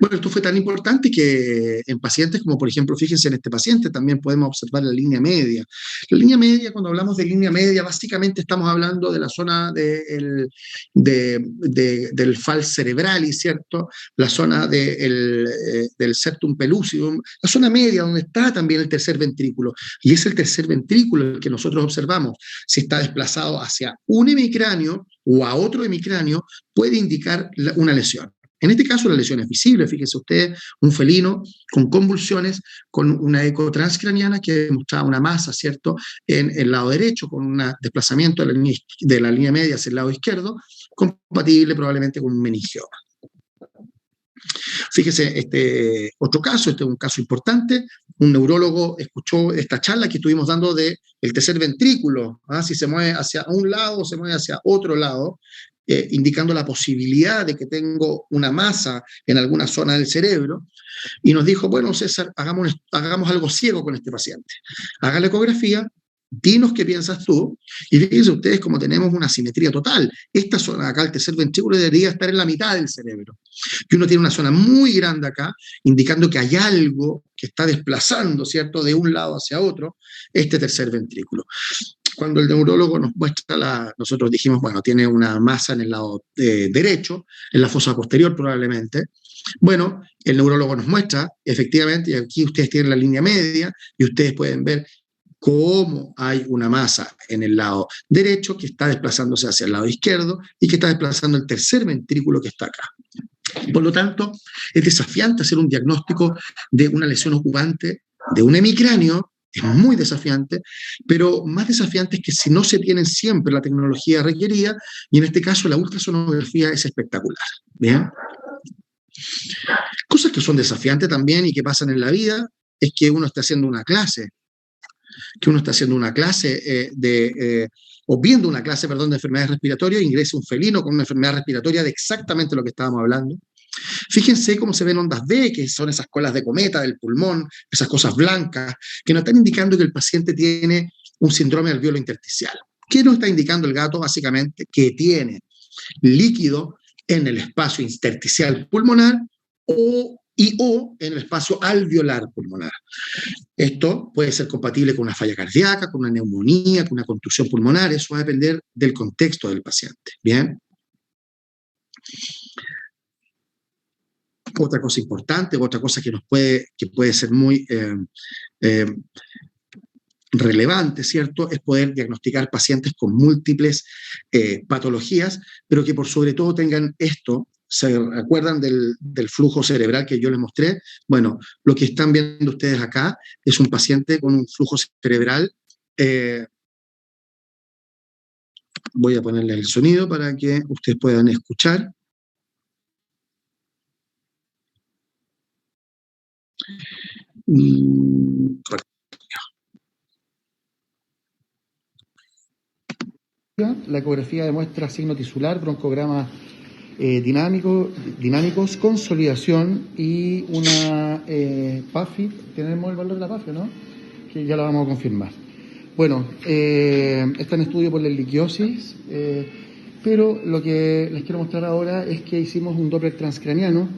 Bueno, esto fue tan importante que en pacientes como por ejemplo, fíjense en este paciente, también podemos observar la línea media. La línea media, cuando hablamos de línea media, básicamente estamos hablando de la zona del fals cerebralis, ¿cierto? La zona del septum pellucidum, la zona media donde está también el tercer ventrículo. Y es el tercer ventrículo el que nosotros observamos. Si está desplazado hacia un hemicráneo o a otro hemicráneo, puede indicar una lesión. En este caso la lesión es visible, fíjense ustedes, un felino con convulsiones, con una eco transcraniana que mostraba una masa, ¿cierto?, en el lado derecho, con un desplazamiento de la línea media hacia el lado izquierdo, compatible probablemente con un meningioma. Fíjese este otro caso, este es un caso importante, un neurólogo escuchó esta charla que estuvimos dando del tercer ventrículo, si se mueve hacia un lado o se mueve hacia otro lado, indicando la posibilidad de que tengo una masa en alguna zona del cerebro, y nos dijo, bueno, César, hagamos algo ciego con este paciente. Haga la ecografía, dinos qué piensas tú, y fíjense ustedes cómo tenemos una simetría total. Esta zona acá, el tercer ventrículo, debería estar en la mitad del cerebro. Y uno tiene una zona muy grande acá, indicando que hay algo que está desplazando, ¿cierto?, de un lado hacia otro, este tercer ventrículo. Cuando el neurólogo nos muestra nosotros dijimos, bueno, tiene una masa en el lado derecho, en la fosa posterior probablemente. Bueno, el neurólogo nos muestra, efectivamente, y aquí ustedes tienen la línea media, y ustedes pueden ver cómo hay una masa en el lado derecho que está desplazándose hacia el lado izquierdo y que está desplazando el tercer ventrículo que está acá. Por lo tanto, es desafiante hacer un diagnóstico de una lesión ocupante de un hemicráneo. Es muy desafiante, pero más desafiante es que si no se tiene siempre la tecnología requerida, y en este caso la ultrasonografía es espectacular. ¿Bien? Cosas que son desafiantes también y que pasan en la vida es que uno está haciendo una clase, o viendo una clase, perdón, de enfermedades respiratorias, ingresa un felino con una enfermedad respiratoria de exactamente lo que estábamos hablando, Fíjense cómo se ven ondas B, que son esas colas de cometa del pulmón, esas cosas blancas, que nos están indicando que el paciente tiene un síndrome alveolo intersticial. ¿Qué nos está indicando el gato? Básicamente que tiene líquido en el espacio intersticial pulmonar o en el espacio alveolar pulmonar. Esto puede ser compatible con una falla cardíaca, con una neumonía, con una contusión pulmonar, eso va a depender del contexto del paciente. Bien. Otra cosa importante, otra cosa que puede ser muy relevante, ¿cierto?, es poder diagnosticar pacientes con múltiples patologías, pero que por sobre todo tengan esto. ¿Se acuerdan del flujo cerebral que yo les mostré? Bueno, lo que están viendo ustedes acá es un paciente con un flujo cerebral. Voy a ponerle el sonido para que ustedes puedan escuchar. La ecografía demuestra signo tisular, broncograma dinámicos, consolidación y una PAFI. Tenemos el valor de la PAFI, ¿no? Que ya lo vamos a confirmar. Bueno, está en estudio por la liquiosis, pero lo que les quiero mostrar ahora es que hicimos un Doppler transcraniano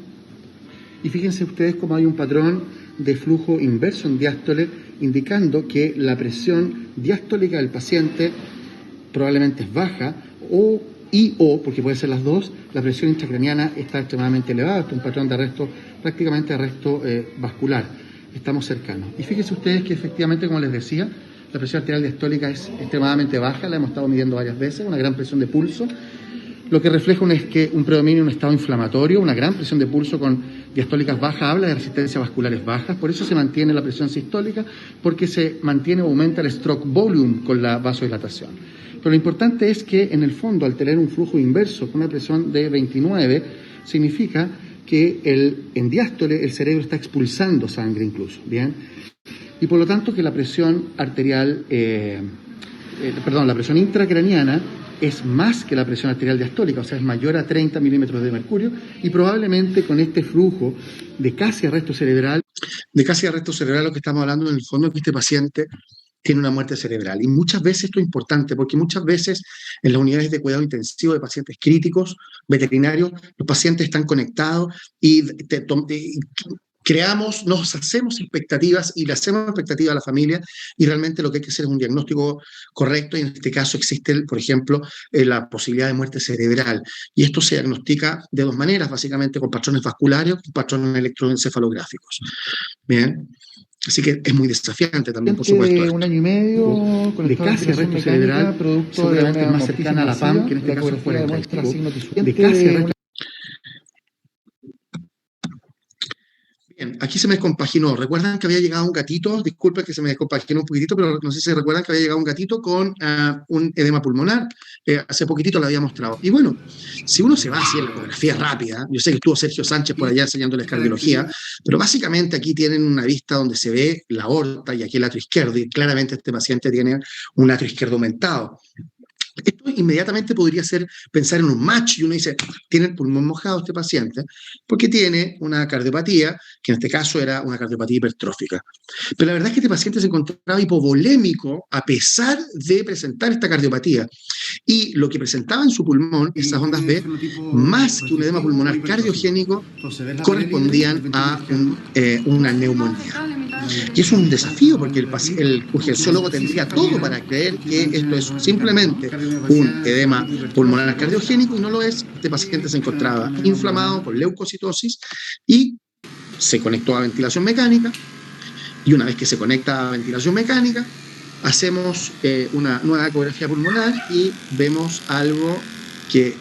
y fíjense ustedes cómo hay un patrón de flujo inverso en diástole, indicando que la presión diastólica del paciente probablemente es baja, o, porque puede ser las dos, la presión intracraniana está extremadamente elevada, es un patrón de arresto, prácticamente arresto vascular. Estamos cercanos. Y fíjense ustedes que efectivamente, como les decía, la presión arterial diastólica es extremadamente baja, la hemos estado midiendo varias veces, una gran presión de pulso, lo que refleja es que un predominio de un estado inflamatorio, una gran presión de pulso con diastólicas bajas, habla de resistencia vasculares bajas, por eso se mantiene la presión sistólica, porque se mantiene o aumenta el stroke volume con la vasodilatación. Pero lo importante es que, en el fondo, al tener un flujo inverso con una presión de 29, significa que en diástole el cerebro está expulsando sangre incluso, ¿bien? Y por lo tanto que la presión arterial, la presión intracraniana es más que la presión arterial diastólica, o sea, es mayor a 30 milímetros de mercurio, y probablemente con este flujo de casi arresto cerebral. De casi arresto cerebral, lo que estamos hablando en el fondo es que este paciente tiene una muerte cerebral. Y muchas veces esto es importante, porque muchas veces en las unidades de cuidado intensivo de pacientes críticos, veterinarios, los pacientes están conectados y nos hacemos expectativas y le hacemos expectativas a la familia, y realmente lo que hay que hacer es un diagnóstico correcto, y en este caso existe, por ejemplo, la posibilidad de muerte cerebral. Y esto se diagnostica de dos maneras, básicamente con patrones vasculares o con patrones electroencefalográficos. Bien. Así que es muy desafiante también, por supuesto. Un año y medio de casi arresto cerebral, seguramente más cercana a la PAM, que en este caso fue el de casi arresto. Bien, aquí se me descompaginó. ¿Recuerdan que había llegado un gatito? Disculpen que se me descompaginó un poquitito, pero no sé si recuerdan que había llegado un gatito con un edema pulmonar. Hace poquitito lo había mostrado. Y bueno, si uno se va así en la ecografía rápida, yo sé que estuvo Sergio Sánchez por allá enseñándoles cardiología, pero básicamente aquí tienen una vista donde se ve la aorta y aquí el atrio izquierdo, y claramente este paciente tiene un atrio izquierdo aumentado. Esto inmediatamente podría ser pensar en un match, y uno dice, tiene el pulmón mojado este paciente, porque tiene una cardiopatía, que en este caso era una cardiopatía hipertrófica. Pero la verdad es que este paciente se encontraba hipovolémico a pesar de presentar esta cardiopatía. Y lo que presentaba en su pulmón, esas ondas B, más que un edema pulmonar cardiogénico, correspondían a una neumonía. Y es un desafío, porque el urgenciólogo tendría todo para creer que esto es simplemente un edema pulmonar cardiogénico, y no lo es. Este paciente se encontraba inflamado con leucocitosis y se conectó a ventilación mecánica, y una vez que se conecta a ventilación mecánica, hacemos una nueva ecografía pulmonar y vemos algo que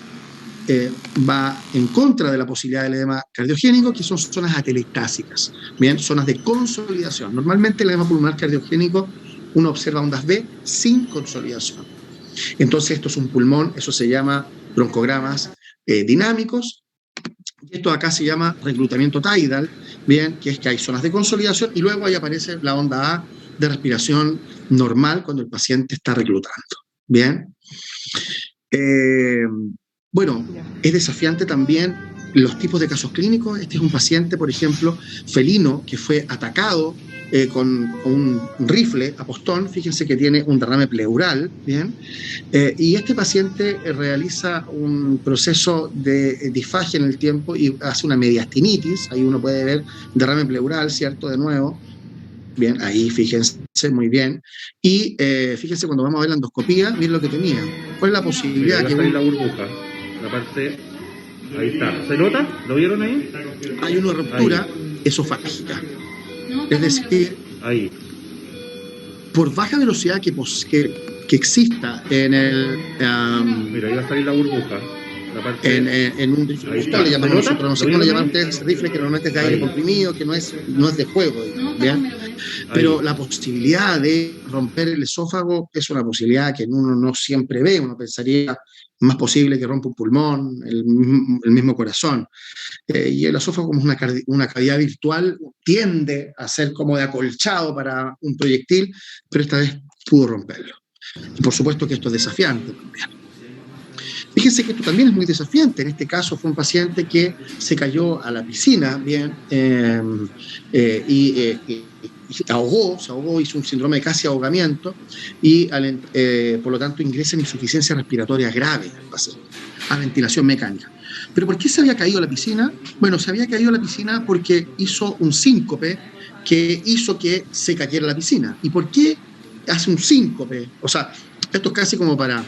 va en contra de la posibilidad del edema cardiogénico, que son zonas atelectásicas, bien, zonas de consolidación. Normalmente el edema pulmonar cardiogénico uno observa ondas B sin consolidación. Entonces esto es un pulmón, eso se llama broncogramas dinámicos, y esto acá se llama reclutamiento tidal, bien, que es que hay zonas de consolidación y luego ahí aparece la onda A de respiración normal cuando el paciente está reclutando, bien. Bueno, es desafiante también los tipos de casos clínicos. Este es un paciente, por ejemplo, felino, que fue atacado con un rifle a postón. Fíjense que tiene un derrame pleural, ¿bien? Y este paciente realiza un proceso de disfagia en el tiempo y hace una mediastinitis. Ahí uno puede ver derrame pleural, ¿cierto? De nuevo. Bien, ahí fíjense muy bien. Y fíjense cuando vamos a ver la endoscopía, miren lo que tenía. ¿Cuál es la posibilidad? Mira, que la burbuja, la parte, ahí está. ¿Se nota? ¿Lo vieron ahí? Hay una ruptura esofágica. Es decir, ahí, por baja velocidad que exista en el... mira, ahí va a salir la burbuja. La parte, en un rifle, le llamamos nosotros, no sé cómo le llaman ustedes, rifle que normalmente es de aire comprimido, que no es de fuego, ¿bien? Pero la posibilidad de romper el esófago es una posibilidad que uno no siempre ve. Uno pensaría más posible que rompa un pulmón, el mismo corazón. Y el esófago, como es una cavidad virtual, tiende a ser como de acolchado para un proyectil, pero esta vez pudo romperlo. Y por supuesto que esto es desafiante también. Fíjense que esto también es muy desafiante. En este caso fue un paciente que se cayó a la piscina, bien, y se ahogó, hizo un síndrome de casi ahogamiento y por lo tanto ingresa en insuficiencia respiratoria grave al paciente, a ventilación mecánica. ¿Pero por qué se había caído a la piscina? Bueno, se había caído a la piscina porque hizo un síncope que hizo que se cayera a la piscina. ¿Y por qué hace un síncope? O sea, esto es casi como para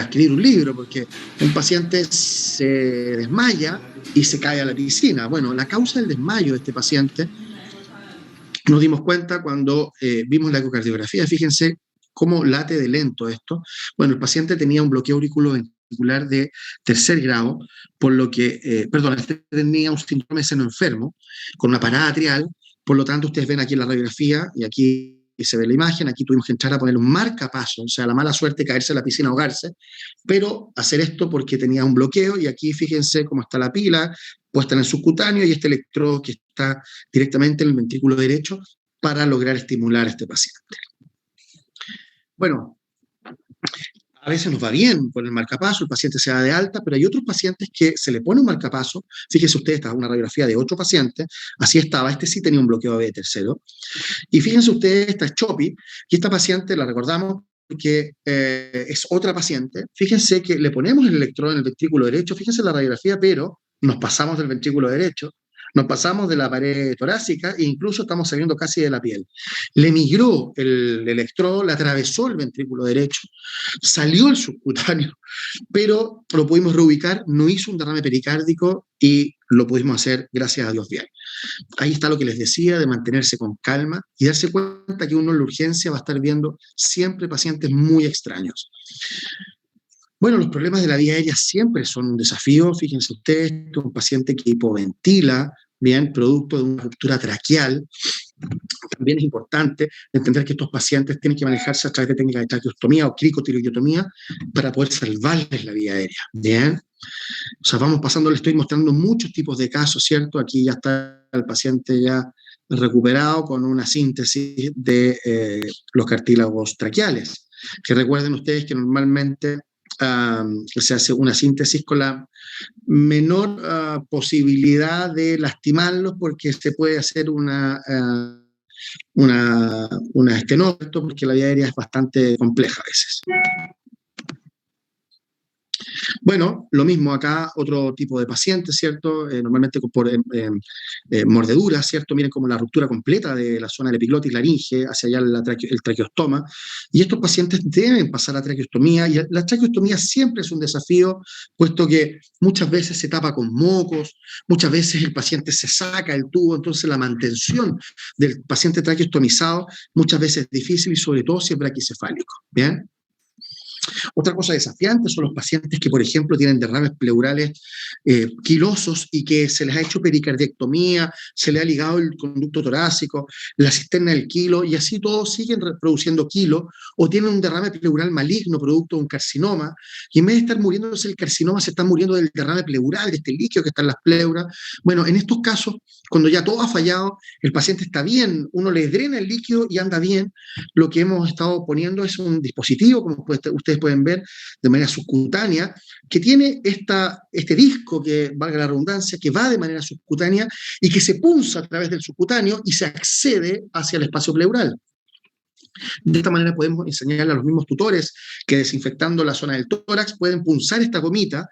escribir un libro, porque un paciente se desmaya y se cae a la piscina. Bueno, la causa del desmayo de este paciente nos dimos cuenta cuando vimos la ecocardiografía. Fíjense cómo late de lento esto. Bueno, el paciente tenía un bloqueo auriculoventricular de tercer grado, por lo que, tenía un síndrome de seno enfermo con una parada atrial. Por lo tanto, ustedes ven aquí en la radiografía, y aquí se ve la imagen, aquí tuvimos que entrar a poner un marcapaso, o sea, la mala suerte de caerse a la piscina, ahogarse, pero hacer esto porque tenía un bloqueo, y aquí fíjense cómo está la pila puesta en el subcutáneo y este electrodo que está directamente en el ventrículo derecho para lograr estimular a este paciente. Bueno, a veces nos va bien con el marcapaso, el paciente se da de alta, pero hay otros pacientes que se le pone un marcapaso. Fíjense ustedes, esta es una radiografía de 8 pacientes, así estaba, este sí tenía un bloqueo de tercero. Y fíjense ustedes, esta es Chopi, y esta paciente la recordamos porque es otra paciente. Fíjense que le ponemos el electrodo en el ventrículo derecho, fíjense la radiografía, pero nos pasamos del ventrículo derecho, nos pasamos de la pared torácica e incluso estamos saliendo casi de la piel. Le migró el electrodo, le atravesó el ventrículo derecho, salió el subcutáneo, pero lo pudimos reubicar, no hizo un derrame pericárdico y lo pudimos hacer, gracias a Dios, bien. Ahí está lo que les decía, de mantenerse con calma y darse cuenta que uno en la urgencia va a estar viendo siempre pacientes muy extraños. Bueno, los problemas de la vía aérea siempre son un desafío. Fíjense ustedes, un paciente que hipoventila, bien, producto de una ruptura traqueal. También es importante entender que estos pacientes tienen que manejarse a través de técnicas de traqueostomía o cricotiroidotomía para poder salvarles la vía aérea, bien. O sea, vamos pasando, le estoy mostrando muchos tipos de casos, ¿cierto? Aquí ya está el paciente ya recuperado con una síntesis de los cartílagos traqueales, que recuerden ustedes que normalmente se hace una síntesis con la menor posibilidad de lastimarlos, porque se puede hacer una estenosis, porque la vía aérea es bastante compleja a veces. Bueno, lo mismo acá, otro tipo de pacientes, ¿cierto? Normalmente por mordeduras, ¿cierto? Miren como la ruptura completa de la zona del epiglotis laringe hacia allá el traqueostoma. Y estos pacientes deben pasar a traqueostomía, y la traqueostomía siempre es un desafío, puesto que muchas veces se tapa con mocos, muchas veces el paciente se saca el tubo, entonces la mantención del paciente traqueostomizado muchas veces es difícil, y sobre todo si es braquicefálico, ¿bien? Otra cosa desafiante son los pacientes que, por ejemplo, tienen derrames pleurales quilosos y que se les ha hecho pericardiectomía, se le ha ligado el conducto torácico, la cisterna del quilo, y así todos siguen reproduciendo quilo, o tienen un derrame pleural maligno producto de un carcinoma, y en vez de estar muriéndose el carcinoma, se están muriendo del derrame pleural, de este líquido que está en las pleuras. Bueno, en estos casos, cuando ya todo ha fallado, el paciente está bien, uno le drena el líquido y anda bien, lo que hemos estado poniendo es un dispositivo, como ustedes ustedes pueden ver, de manera subcutánea, que tiene este disco, que valga la redundancia, que va de manera subcutánea y que se punza a través del subcutáneo y se accede hacia el espacio pleural. De esta manera podemos enseñarle a los mismos tutores que desinfectando la zona del tórax pueden punzar esta gomita,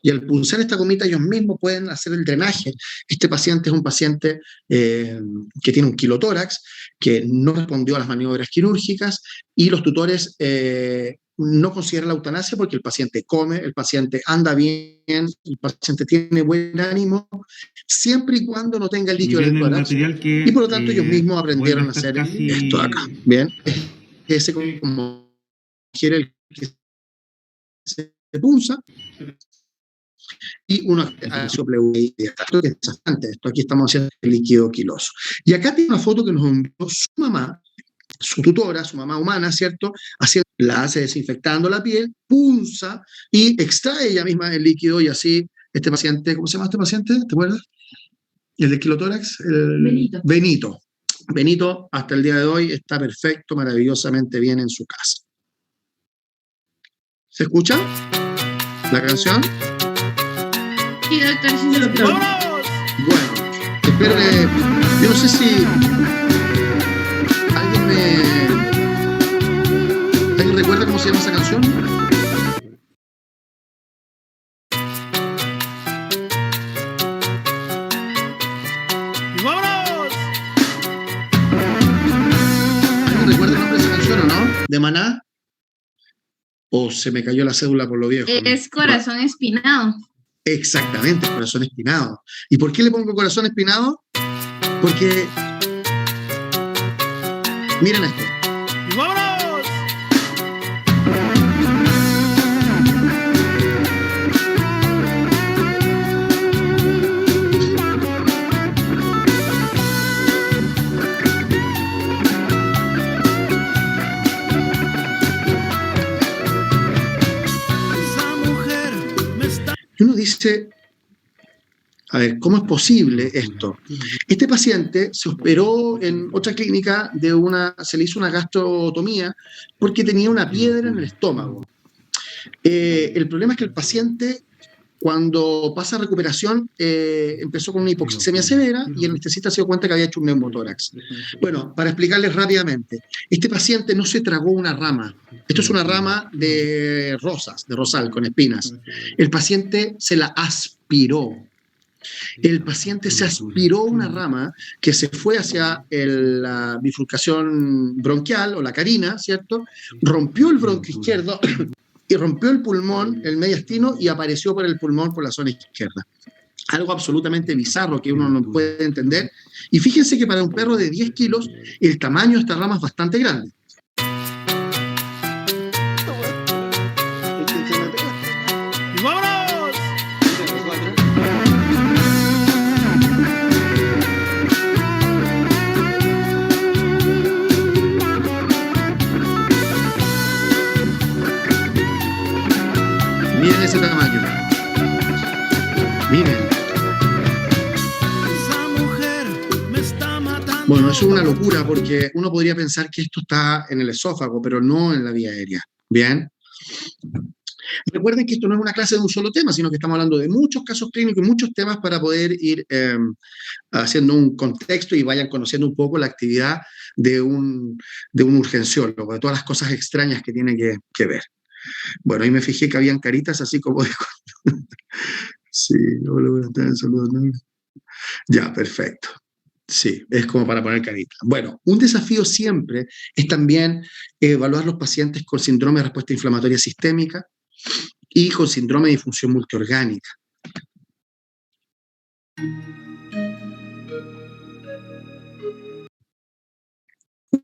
y al punzar esta gomita ellos mismos pueden hacer el drenaje. Este paciente es un paciente que tiene un quilotórax, que no respondió a las maniobras quirúrgicas, y los tutores no consideran la eutanasia porque el paciente come, el paciente anda bien, el paciente tiene buen ánimo, siempre y cuando no tenga el líquido del tórax, y por lo tanto ellos mismos aprendieron a hacer esto de acá. Bien, ese como quiere el que se punza, y uno esto aquí estamos haciendo el líquido quiloso. Y acá tiene una foto que nos envió su mamá, su tutora, su mamá humana, ¿cierto? La hace desinfectando la piel, punza y extrae ella misma el líquido, y así este paciente, ¿cómo se llama este paciente? ¿Te acuerdas? El de quilotórax, Benito. Benito hasta el día de hoy está perfecto, maravillosamente bien en su casa. ¿Se escucha la canción? Sí, doctor, sí, doctor. Bueno, espero que... Yo no sé si... ¿Alguien recuerda cómo se llama esa canción? ¡Vámonos! ¿Alguien recuerda el nombre de esa canción o no? ¿De Maná? ¿O se me cayó la cédula por lo viejo? Es Corazón Espinado. Exactamente, Corazón Espinado. ¿Y por qué le pongo Corazón Espinado? Porque... miren esto. ¡Vámonos! Y uno dice, a ver, ¿cómo es posible esto? Este paciente se operó en otra clínica, se le hizo una gastrotomía porque tenía una piedra en el estómago. El problema es que el paciente, cuando pasa a recuperación, empezó con una hipoxemia severa y el anestesista se dio cuenta que había hecho un neumotórax. Bueno, para explicarles rápidamente, este paciente no se tragó una rama. Esto es una rama de rosas, de rosal, con espinas. El paciente se la aspiró. El paciente se aspiró una rama que se fue hacia la bifurcación bronquial o la carina, ¿cierto? Rompió el bronquio izquierdo y rompió el pulmón, el mediastino, y apareció por el pulmón por la zona izquierda. Algo absolutamente bizarro que uno no puede entender. Y fíjense que para un perro de 10 kilos, el tamaño de esta rama es bastante grande. ¡Vámonos! Miren ese tamaño. Miren. Bueno, eso es una locura porque uno podría pensar que esto está en el esófago, pero no en la vía aérea. ¿Bien? Recuerden que esto no es una clase de un solo tema, sino que estamos hablando de muchos casos clínicos y muchos temas para poder ir haciendo un contexto y vayan conociendo un poco la actividad de un urgenciólogo, de todas las cosas extrañas que tiene que ver. Bueno, ahí me fijé que habían caritas así como de... Sí, hola, buenas tardes, saludos. Ya, perfecto. Sí, es como para poner carita. Bueno, un desafío siempre es también evaluar los pacientes con síndrome de respuesta inflamatoria sistémica y con síndrome de disfunción multiorgánica.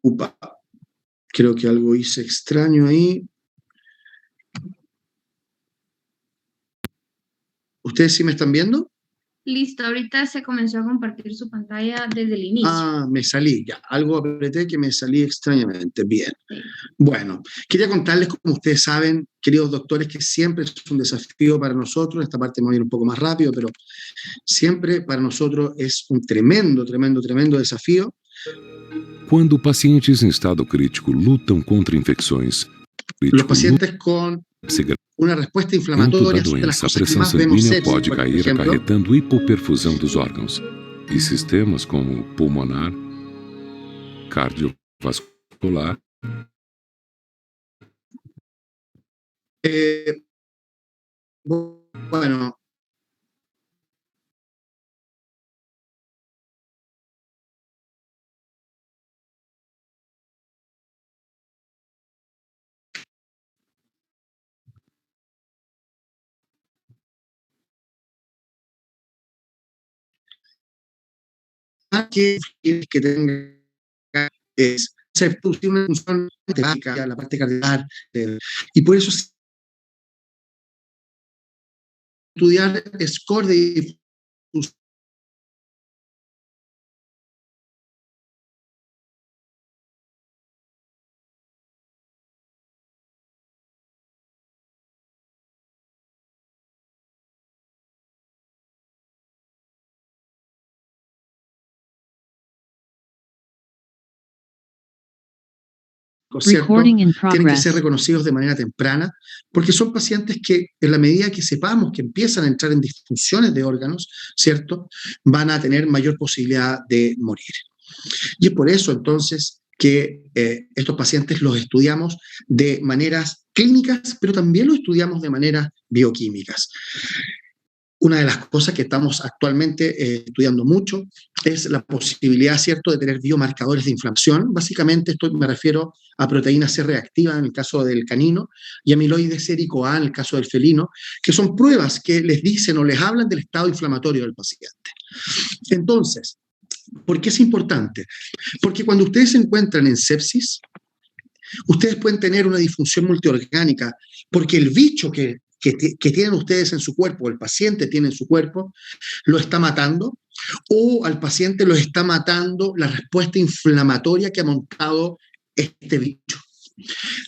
Upa, creo que algo hice extraño ahí. ¿Ustedes sí me están viendo? Listo, ahorita se comenzó a compartir su pantalla desde el inicio. Ah, me salí, ya. Algo apreté que me salí extrañamente. Bien. Sí. Bueno, quería contarles, como ustedes saben, queridos doctores, que siempre es un desafío para nosotros. Esta parte me voy a ir un poco más rápido, pero siempre para nosotros es un tremendo desafío. Quando pacientes em estado crítico lutam contra infecções, Los pacientes con una respuesta inflamatoria da son de las doença, a cosas que pressão más vemos sanguínea sepsis, pode por cair, ejemplo. acarretando hipoperfusão dos órgãos e sistemas como pulmonar, cardiovascular. Bueno, que tenga se produce una función temática, la parte cardiac, y por eso estudiar score de difusión. ¿Cierto? Tienen que ser reconocidos de manera temprana, porque son pacientes que en la medida que sepamos que empiezan a entrar en disfunciones de órganos, ¿cierto?, van a tener mayor posibilidad de morir. Y es por eso entonces que estos pacientes los estudiamos de maneras clínicas, pero también los estudiamos de maneras bioquímicas. Una de las cosas que estamos actualmente estudiando mucho es la posibilidad, ¿cierto?, de tener biomarcadores de inflamación. Básicamente esto me refiero a proteína C reactiva en el caso del canino y amiloide sérico A en el caso del felino, que son pruebas que les dicen o les hablan del estado inflamatorio del paciente. Entonces, ¿por qué es importante? Porque cuando ustedes se encuentran en sepsis, ustedes pueden tener una disfunción multiorgánica, porque el bicho que tienen ustedes en su cuerpo, el paciente tiene en su cuerpo, lo está matando, o al paciente lo está matando la respuesta inflamatoria que ha montado este bicho.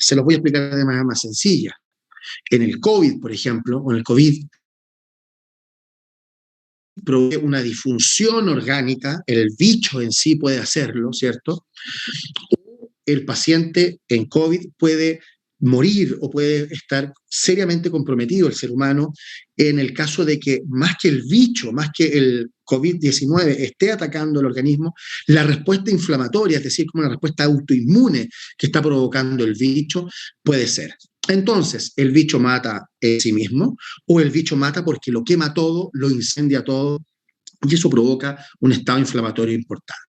Se los voy a explicar de manera más sencilla. En el COVID, por ejemplo, o en el COVID, provoca una disfunción orgánica, el bicho en sí puede hacerlo, ¿cierto? O el paciente en COVID puede morir o puede estar seriamente comprometido el ser humano en el caso de que más que el bicho, más que el COVID-19 esté atacando el organismo, la respuesta inflamatoria, es decir, como una respuesta autoinmune que está provocando el bicho, puede ser. Entonces, el bicho mata en sí mismo o el bicho mata porque lo quema todo, lo incendia todo y eso provoca un estado inflamatorio importante.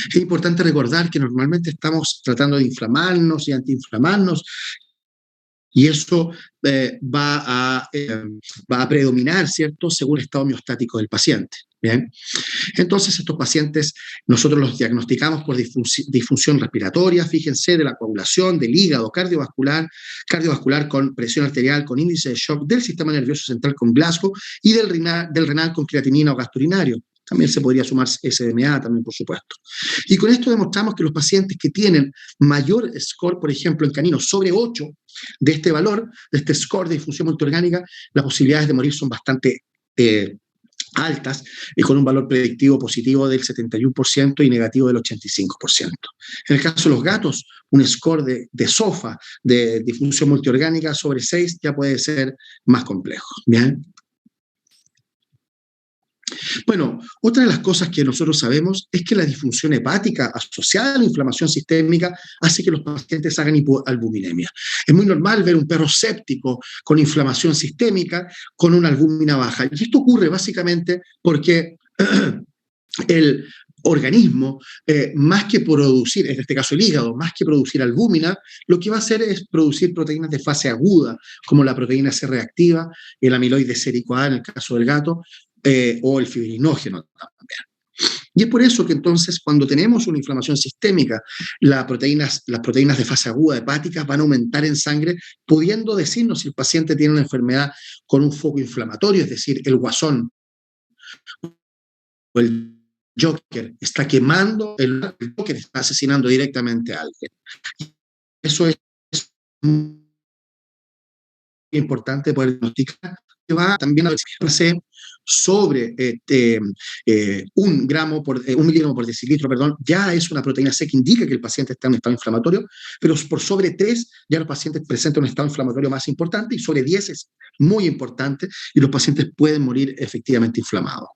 Es importante recordar que normalmente estamos tratando de inflamarnos y antiinflamarnos y eso va a predominar, ¿cierto?, según el estado homeostático del paciente. ¿Bien? Entonces, estos pacientes nosotros los diagnosticamos por disfunción respiratoria, fíjense, de la coagulación, del hígado, cardiovascular con presión arterial, con índice de shock, del sistema nervioso central con Glasgow y del renal con creatinina o gasturinario. También se podría sumar SMA también, por supuesto. Y con esto demostramos que los pacientes que tienen mayor score, por ejemplo, en caninos, sobre 8 de este valor, de este score de difusión multiorgánica, las posibilidades de morir son bastante altas y con un valor predictivo positivo del 71% y negativo del 85%. En el caso de los gatos, un score de SOFA, de difusión multiorgánica, sobre 6 ya puede ser más complejo. ¿Bien? Bueno, otra de las cosas que nosotros sabemos es que la disfunción hepática asociada a la inflamación sistémica hace que los pacientes hagan hipoalbuminemia. Es muy normal ver un perro séptico con inflamación sistémica con una albúmina baja. Y esto ocurre básicamente porque el organismo, más que producir, en este caso el hígado, más que producir albúmina, lo que va a hacer es producir proteínas de fase aguda, como la proteína C reactiva, el amiloide sérico A en el caso del gato, o el fibrinógeno también. Y es por eso que entonces cuando tenemos una inflamación sistémica, las proteínas de fase aguda hepáticas van a aumentar en sangre, pudiendo decirnos si el paciente tiene una enfermedad con un foco inflamatorio, es decir, el guasón o el Joker está quemando, el Joker está asesinando directamente a alguien. Eso es muy importante poder diagnosticar, que va también a verse sobre 1 miligramo por decilitro, perdón, ya es una proteína C que indica que el paciente está en un estado inflamatorio, pero por sobre 3 ya los pacientes presentan un estado inflamatorio más importante, y sobre 10 es muy importante y los pacientes pueden morir efectivamente inflamados.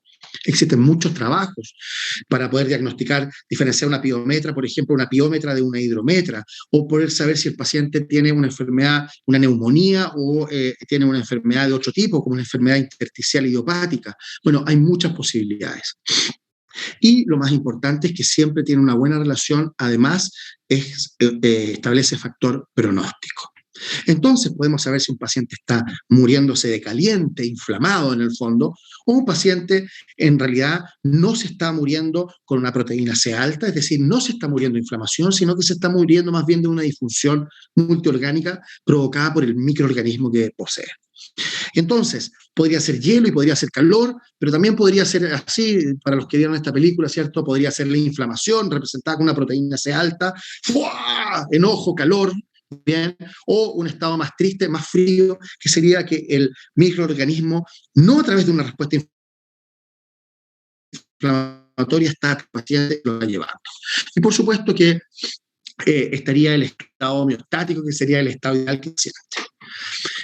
Existen muchos trabajos para poder diagnosticar, diferenciar una piometra, por ejemplo, una piómetra de una hidrometra, o poder saber si el paciente tiene una enfermedad, una neumonía, o tiene una enfermedad de otro tipo, como una enfermedad intersticial idiopática. Bueno, hay muchas posibilidades. Y lo más importante es que siempre tiene una buena relación, además establece factor pronóstico. Entonces podemos saber si un paciente está muriéndose de caliente, inflamado en el fondo, o un paciente en realidad no se está muriendo con una proteína C alta, es decir, no se está muriendo de inflamación, sino que se está muriendo más bien de una disfunción multiorgánica provocada por el microorganismo que posee. Entonces, podría ser hielo y podría ser calor, pero también podría ser así, para los que vieron esta película, ¿cierto? Podría ser la inflamación representada con una proteína C alta, ¡fua! Enojo, calor, bien, o un estado más triste, más frío, que sería que el microorganismo, no a través de una respuesta inflamatoria, está al paciente lo va llevando. Y por supuesto que estaría el estado homeostático, que sería el estado ideal que paciente.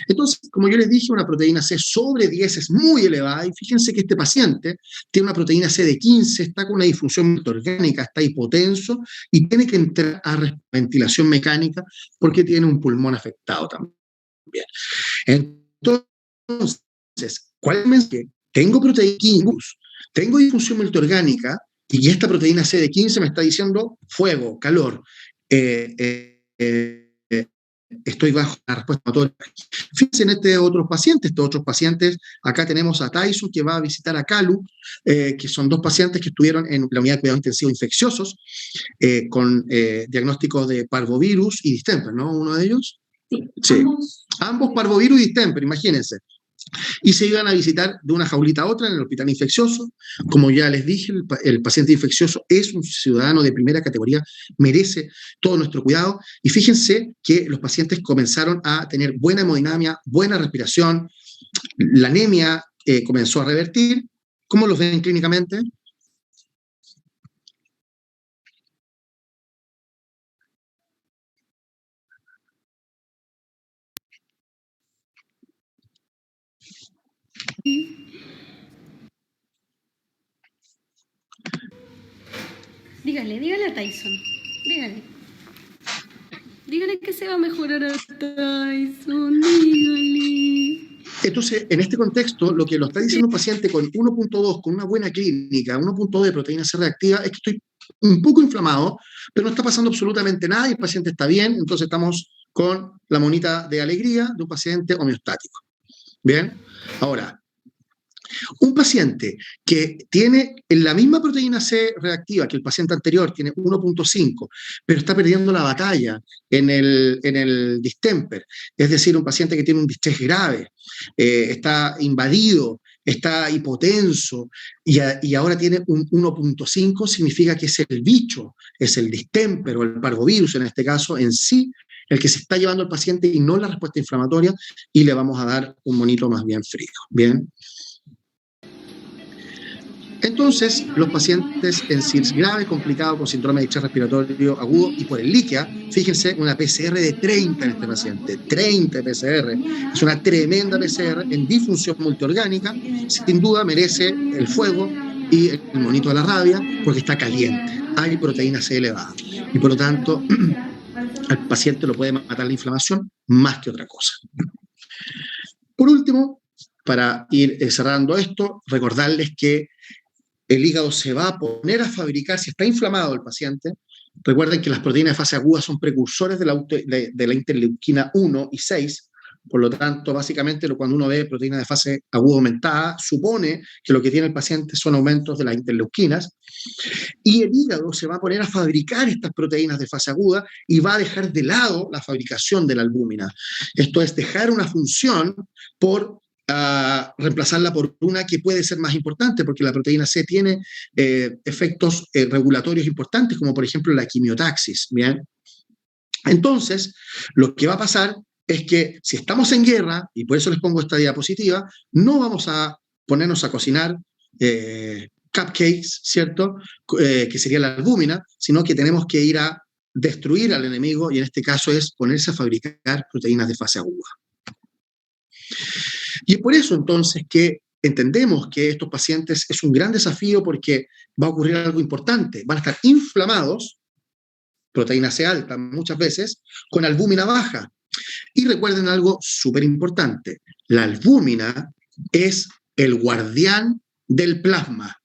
Entonces, como yo les dije, una proteína C sobre 10 es muy elevada, y fíjense que este paciente tiene una proteína C de 15, está con una disfunción orgánica, está hipotenso y tiene que entrar a ventilación mecánica porque tiene un pulmón afectado también. Entonces, ¿cuál es el mensaje? Tengo proteína 15, tengo disfunción multiorgánica, y esta proteína C de 15 me está diciendo fuego, calor, estoy bajo la respuesta inflamatoria. Fíjense en estos otros pacientes, acá tenemos a Tyson, que va a visitar a Calu, que son 2 pacientes que estuvieron en la unidad de cuidados intensivos infecciosos, con diagnósticos de parvovirus y distemper, ¿no? Uno de ellos. Sí. Ambos parvovirus y distemper, imagínense. Y se iban a visitar de una jaulita a otra en el hospital infeccioso. Como ya les dije, el paciente infeccioso es un ciudadano de primera categoría, merece todo nuestro cuidado. Y fíjense que los pacientes comenzaron a tener buena hemodinamia, buena respiración, la anemia comenzó a revertir. ¿Cómo los ven clínicamente? Dígale a Tyson, dígale que se va a mejorar a Tyson, dígale. Entonces, en este contexto, lo que lo está diciendo un paciente con 1.2, con una buena clínica, 1.2 de proteína C reactiva, es que estoy un poco inflamado, pero no está pasando absolutamente nada y el paciente está bien. Entonces estamos con la monita de alegría de un paciente homeostático. Bien, ahora, un paciente que tiene la misma proteína C reactiva que el paciente anterior, tiene 1.5, pero está perdiendo la batalla en el distemper, es decir, un paciente que tiene un distrés grave, está invadido, está hipotenso, y ahora tiene un 1.5, significa que es el bicho, es el distemper o el parvovirus en este caso en sí, el que se está llevando al paciente y no la respuesta inflamatoria, y le vamos a dar un monito más bien frío. Bien. Entonces, los pacientes en CIRS grave, complicado, con síndrome de distrés respiratorio agudo y por el líquea, fíjense, una PCR de 30 en este paciente, 30 PCR, es una tremenda PCR en disfunción multiorgánica, sin duda merece el fuego y el monito de la rabia porque está caliente, hay proteína C elevada y por lo tanto al paciente lo puede matar la inflamación más que otra cosa. Por último, para ir cerrando esto, recordarles que el hígado se va a poner a fabricar, si está inflamado el paciente, recuerden que las proteínas de fase aguda son precursores de la interleuquina 1 y 6, por lo tanto, básicamente cuando uno ve proteínas de fase aguda aumentada, supone que lo que tiene el paciente son aumentos de las interleuquinas, y el hígado se va a poner a fabricar estas proteínas de fase aguda y va a dejar de lado la fabricación de la albúmina. Esto es dejar una función por reemplazarla por una que puede ser más importante, porque la proteína C tiene efectos regulatorios importantes, como por ejemplo la quimiotaxis, ¿bien? Entonces, lo que va a pasar es que si estamos en guerra, y por eso les pongo esta diapositiva, no vamos a ponernos a cocinar cupcakes, ¿cierto? Que sería la albúmina, sino que tenemos que ir a destruir al enemigo, y en este caso es ponerse a fabricar proteínas de fase aguda. Y es por eso entonces que entendemos que estos pacientes es un gran desafío, porque va a ocurrir algo importante. Van a estar inflamados, proteína C alta muchas veces, con albúmina baja. Y recuerden algo súper importante: la albúmina es el guardián del plasma.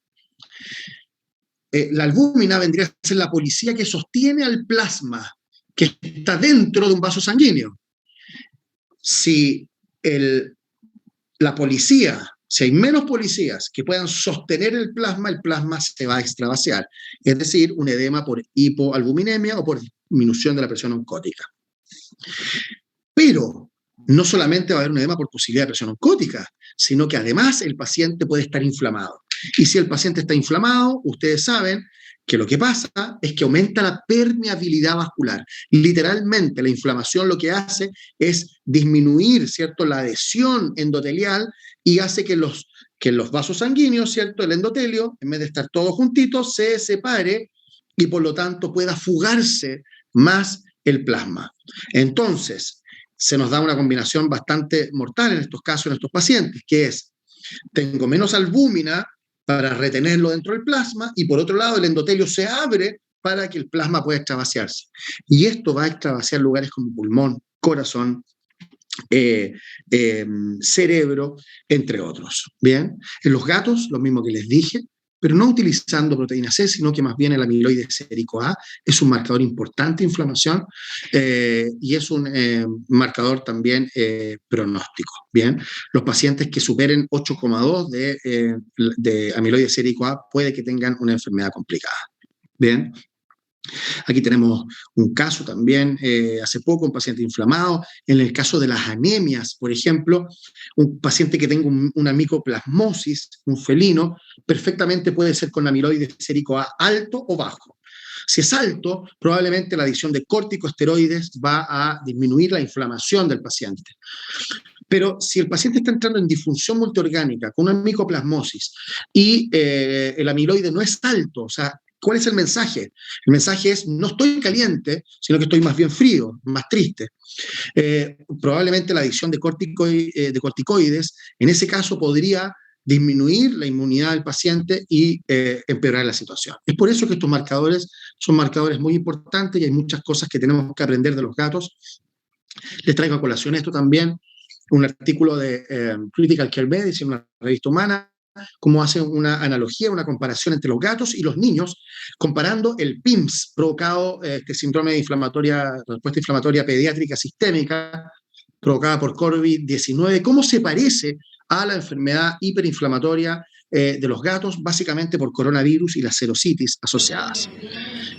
La albúmina vendría a ser la policía que sostiene al plasma, que está dentro de un vaso sanguíneo. Si la policía, si hay menos policías que puedan sostener el plasma se va a extravasaar. Es decir, un edema por hipoalbuminemia o por disminución de la presión oncótica. Pero no solamente va a haber un edema por posibilidad de presión oncótica, sino que además el paciente puede estar inflamado. Y si el paciente está inflamado, ustedes saben que lo que pasa es que aumenta la permeabilidad vascular. Literalmente, la inflamación lo que hace es disminuir, ¿cierto?, la adhesión endotelial, y hace que los vasos sanguíneos, ¿cierto?, el endotelio, en vez de estar todos juntitos, se separe y por lo tanto pueda fugarse más el plasma. Entonces, se nos da una combinación bastante mortal en estos casos, en estos pacientes, que es: tengo menos albúmina para retenerlo dentro del plasma, y por otro lado el endotelio se abre para que el plasma pueda extravasaarse. Y esto va a extravasar lugares como pulmón, corazón, cerebro, entre otros. Bien, en los gatos, lo mismo que les dije, pero no utilizando proteína C, sino que más bien el amiloide sérico A es un marcador importante de inflamación, y es un marcador también pronóstico. Bien, los pacientes que superen 8,2 de amiloide sérico A puede que tengan una enfermedad complicada. Bien. Aquí tenemos un caso también, hace poco, un paciente inflamado. En el caso de las anemias, por ejemplo, un paciente que tenga una micoplasmosis, un felino, perfectamente puede ser con amiloide sérico A alto o bajo. Si es alto, probablemente la adición de corticosteroides va a disminuir la inflamación del paciente. Pero si el paciente está entrando en disfunción multiorgánica con una micoplasmosis y el amiloide no es alto, o sea, ¿cuál es el mensaje? El mensaje es: no estoy caliente, sino que estoy más bien frío, más triste. Probablemente la adición de corticoides, en ese caso, podría disminuir la inmunidad del paciente y empeorar la situación. Es por eso que estos marcadores son marcadores muy importantes, y hay muchas cosas que tenemos que aprender de los gatos. Les traigo a colación esto también, un artículo de Critical Care Medicine, una revista humana, cómo hace una analogía, una comparación entre los gatos y los niños, comparando el PIMS provocado, este síndrome de respuesta inflamatoria pediátrica sistémica provocada por COVID-19, cómo se parece a la enfermedad hiperinflamatoria de los gatos, básicamente por coronavirus y las serositis asociadas.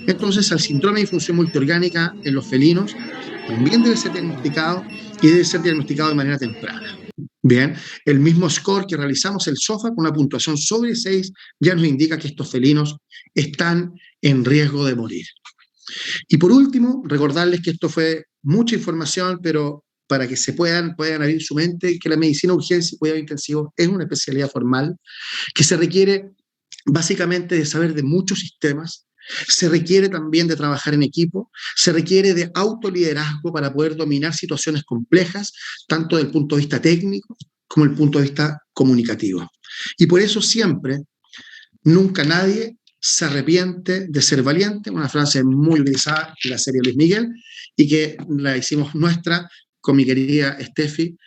Entonces, el síndrome de disfunción multiorgánica en los felinos también debe ser diagnosticado, y debe ser diagnosticado de manera temprana. Bien, el mismo score que realizamos, el SOFA, con una puntuación sobre 6, ya nos indica que estos felinos están en riesgo de morir. Y por último, recordarles que esto fue mucha información, pero para que se puedan abrir su mente, que la medicina de urgencia y cuidado intensivo es una especialidad formal que se requiere básicamente de saber de muchos sistemas. Se requiere también de trabajar en equipo, se requiere de autoliderazgo para poder dominar situaciones complejas, tanto desde el punto de vista técnico como desde el punto de vista comunicativo. Y por eso siempre, nunca nadie se arrepiente de ser valiente, una frase muy utilizada en la serie Luis Miguel, y que la hicimos nuestra con mi querida Steffi,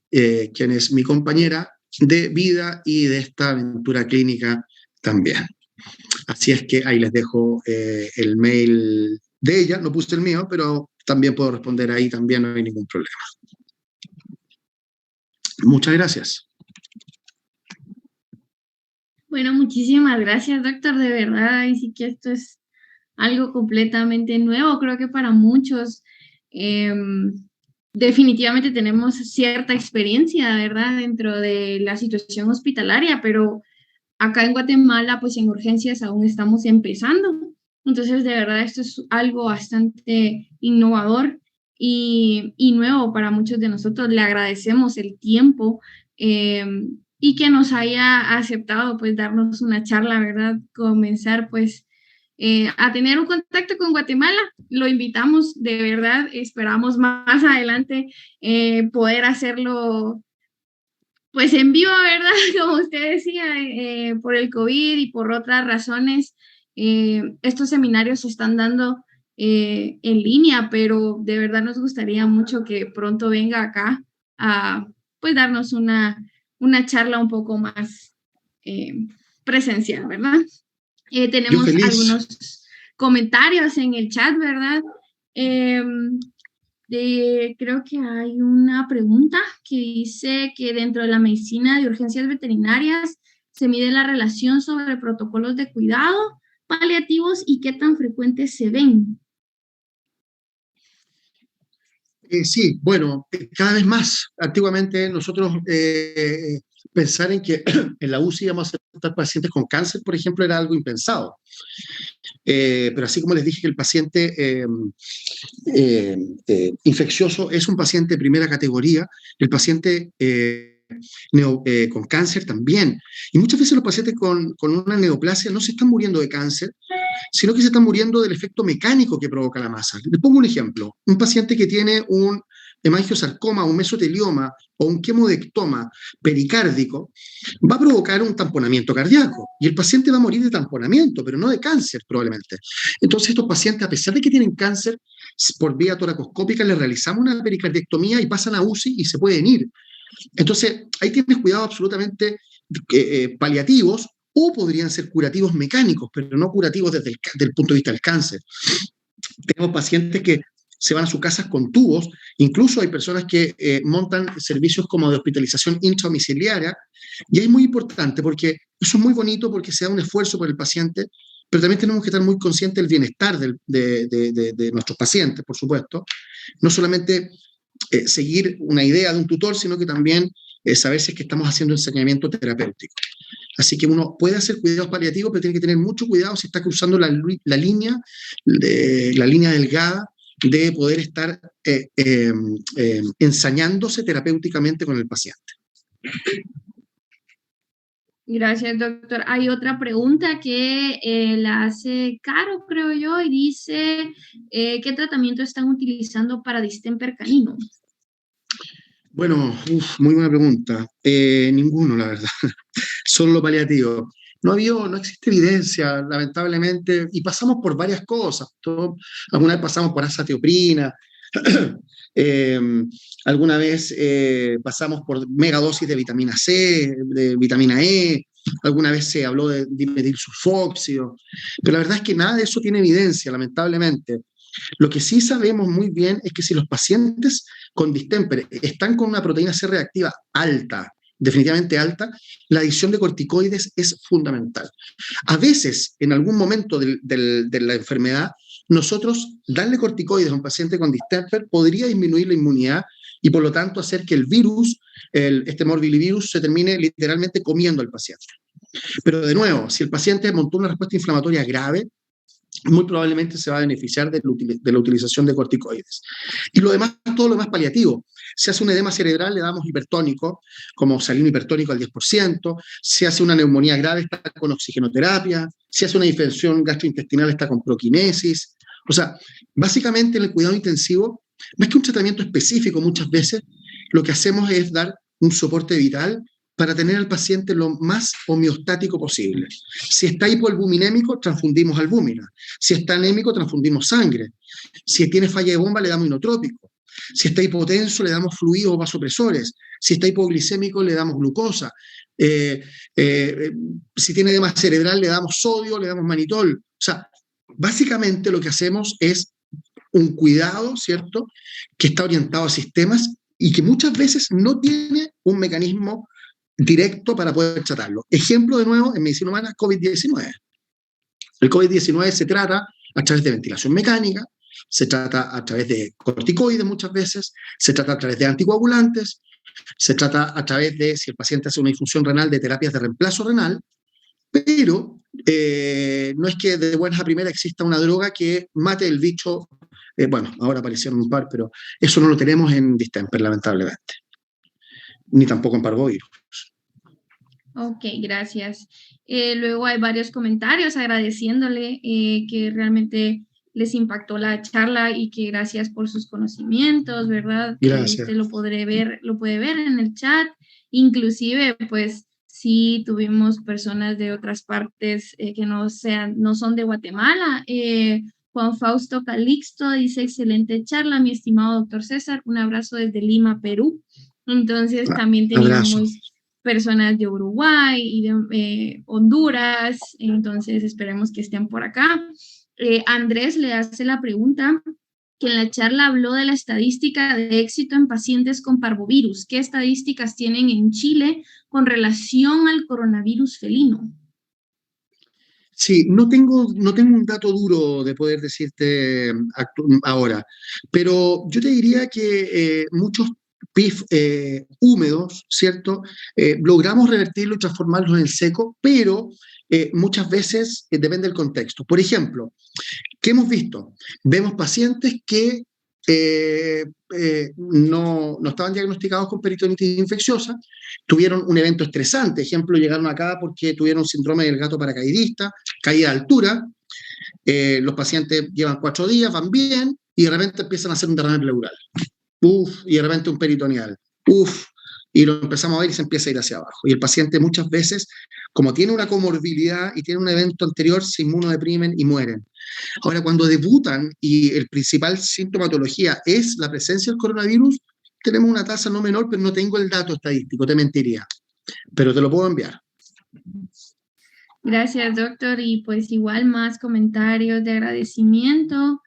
quien es mi compañera de vida y de esta aventura clínica también. Así es que ahí les dejo el mail de ella, no puse el mío, pero también puedo responder ahí, también no hay ningún problema. Muchas gracias. Bueno, muchísimas gracias, doctor, de verdad, y sí que esto es algo completamente nuevo, creo que para muchos definitivamente tenemos cierta experiencia, ¿verdad?, dentro de la situación hospitalaria, pero acá en Guatemala, pues en urgencias aún estamos empezando. Entonces, de verdad, esto es algo bastante innovador y nuevo para muchos de nosotros. Le agradecemos el tiempo y que nos haya aceptado pues darnos una charla, ¿verdad? Comenzar pues a tener un contacto con Guatemala. Lo invitamos, de verdad, esperamos más adelante poder hacerlo pues en vivo, ¿verdad? Como usted decía, por el COVID y por otras razones, estos seminarios se están dando en línea, pero de verdad nos gustaría mucho que pronto venga acá a pues darnos una charla un poco más presencial, ¿verdad? Yo Tenemos feliz. algunos comentarios en el chat, ¿verdad? Creo que hay una pregunta que dice que dentro de la medicina de urgencias veterinarias se mide la relación sobre protocolos de cuidado paliativos y qué tan frecuentes se ven. Sí, bueno, cada vez más. Antiguamente nosotros pensar en que en la UCI íbamos a aceptar pacientes con cáncer, por ejemplo, era algo impensado. Pero así como les dije que el paciente infeccioso es un paciente de primera categoría, el paciente con cáncer también. Y muchas veces los pacientes con una neoplasia no se están muriendo de cáncer, sino que se están muriendo del efecto mecánico que provoca la masa. Les pongo un ejemplo. Un paciente que tiene un hemangiosarcoma, un mesotelioma o un quemodectoma pericárdico va a provocar un tamponamiento cardíaco y el paciente va a morir de tamponamiento, pero no de cáncer probablemente. Entonces estos pacientes, a pesar de que tienen cáncer, por vía toracoscópica les realizamos una pericardiectomía y pasan a UCI y se pueden ir. Entonces ahí tienes cuidados absolutamente paliativos, o podrían ser curativos mecánicos, pero no curativos desde el punto de vista del cáncer. Tenemos pacientes que se van a sus casas con tubos, incluso hay personas que montan servicios como de hospitalización intradomiciliaria, y es muy importante porque eso es muy bonito porque se da un esfuerzo por el paciente, pero también tenemos que estar muy conscientes del bienestar de nuestros pacientes, por supuesto. No solamente seguir una idea de un tutor, sino que también saber si es que estamos haciendo ensañamiento terapéutico. Así que uno puede hacer cuidados paliativos, pero tiene que tener mucho cuidado si está cruzando la línea delgada de poder estar ensañándose terapéuticamente con el paciente. Gracias, doctor. Hay otra pregunta que la hace Caro, creo yo, y dice, ¿qué tratamiento están utilizando para distemper canino? Bueno, muy buena pregunta. Ninguno, la verdad. Solo lo paliativo. No existe evidencia, lamentablemente, y pasamos por varias cosas. Alguna vez pasamos por azatioprina, alguna vez pasamos por megadosis de vitamina C, de vitamina E, alguna vez se habló de dimetilsulfóxido, pero la verdad es que nada de eso tiene evidencia, lamentablemente. Lo que sí sabemos muy bien es que si los pacientes con distemper están con una proteína C reactiva alta, definitivamente alta, la adición de corticoides es fundamental. A veces, en algún momento de la enfermedad, nosotros darle corticoides a un paciente con distemper podría disminuir la inmunidad y por lo tanto hacer que el virus, este morbillivirus, se termine literalmente comiendo al paciente. Pero de nuevo, si el paciente montó una respuesta inflamatoria grave, muy probablemente se va a beneficiar de la utilización de corticoides. Y todo lo demás paliativo. Se hace un edema cerebral, le damos hipertónico, como salino hipertónico al 10%, se hace una neumonía grave, está con oxigenoterapia, se hace una difensión gastrointestinal, está con proquinesis. O sea, básicamente en el cuidado intensivo, más que un tratamiento específico muchas veces, lo que hacemos es dar un soporte vital para tener al paciente lo más homeostático posible. Si está hipoalbuminémico, transfundimos albúmina. Si está anémico, transfundimos sangre. Si tiene falla de bomba, le damos inotrópico. Si está hipotenso, le damos fluidos o vasopresores. Si está hipoglicémico, le damos glucosa. Si tiene edema cerebral, le damos sodio, le damos manitol. O sea, básicamente lo que hacemos es un cuidado, ¿cierto?, que está orientado a sistemas y que muchas veces no tiene un mecanismo directo para poder tratarlo. Ejemplo, de nuevo, en medicina humana, COVID-19. El COVID-19 se trata a través de ventilación mecánica, se trata a través de corticoides muchas veces, se trata a través de anticoagulantes, se trata a través de, si el paciente hace una disfunción renal, de terapias de reemplazo renal, pero no es que de buenas a primeras exista una droga que mate el bicho. Bueno, ahora aparecieron un par, pero eso no lo tenemos en distemper, lamentablemente. Ni tampoco en parvovirus. Ok, gracias. Luego hay varios comentarios agradeciéndole que realmente les impactó la charla y que gracias por sus conocimientos, ¿verdad? Gracias. Usted lo puede ver en el chat. Inclusive, pues, sí tuvimos personas de otras partes que no son de Guatemala. Juan Fausto Calixto dice, excelente charla, mi estimado doctor César. Un abrazo desde Lima, Perú. Entonces, también Abrazo. teníamos personas de Uruguay y de Honduras, entonces esperemos que estén por acá. Andrés le hace la pregunta que en la charla habló de la estadística de éxito en pacientes con parvovirus. ¿Qué estadísticas tienen en Chile con relación al coronavirus felino? Sí, no tengo un dato duro de poder decirte ahora, pero yo te diría que muchos PIF húmedos, ¿cierto? Logramos revertirlo y transformarlos en seco, pero muchas veces depende del contexto. Por ejemplo, ¿qué hemos visto? Vemos pacientes que no estaban diagnosticados con peritonitis infecciosa, tuvieron un evento estresante, ejemplo, llegaron acá porque tuvieron síndrome del gato paracaidista, caída de altura, los pacientes llevan 4 días, van bien, y de repente empiezan a hacer un derrame pleural. Y de repente un peritoneal. Y lo empezamos a ver y se empieza a ir hacia abajo. Y el paciente muchas veces, como tiene una comorbilidad y tiene un evento anterior, se inmunodeprimen y mueren. Ahora, cuando debutan y el principal sintomatología es la presencia del coronavirus, tenemos una tasa no menor, pero no tengo el dato estadístico, te mentiría. Pero te lo puedo enviar. Gracias, doctor. Y pues igual más comentarios de agradecimiento.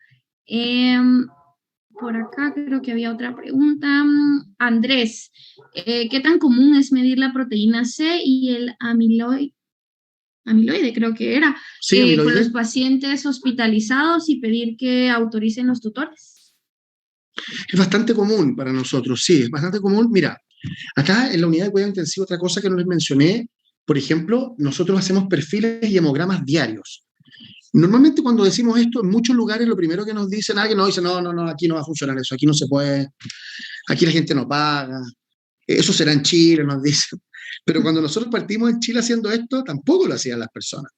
Por acá creo que había otra pregunta. Andrés, ¿qué tan común es medir la proteína C y el amiloide creo que era, sí, con los pacientes hospitalizados y pedir que autoricen los tutores? Es bastante común para nosotros, sí, es bastante común. Mira, acá en la unidad de cuidado intensivo, otra cosa que no les mencioné, por ejemplo, nosotros hacemos perfiles y hemogramas diarios. Normalmente cuando decimos esto, en muchos lugares lo primero que nos dicen, alguien nos dice, no, aquí no va a funcionar eso, aquí no se puede, aquí la gente no paga, eso será en Chile, nos dicen. Pero cuando nosotros partimos en Chile haciendo esto, tampoco lo hacían las personas.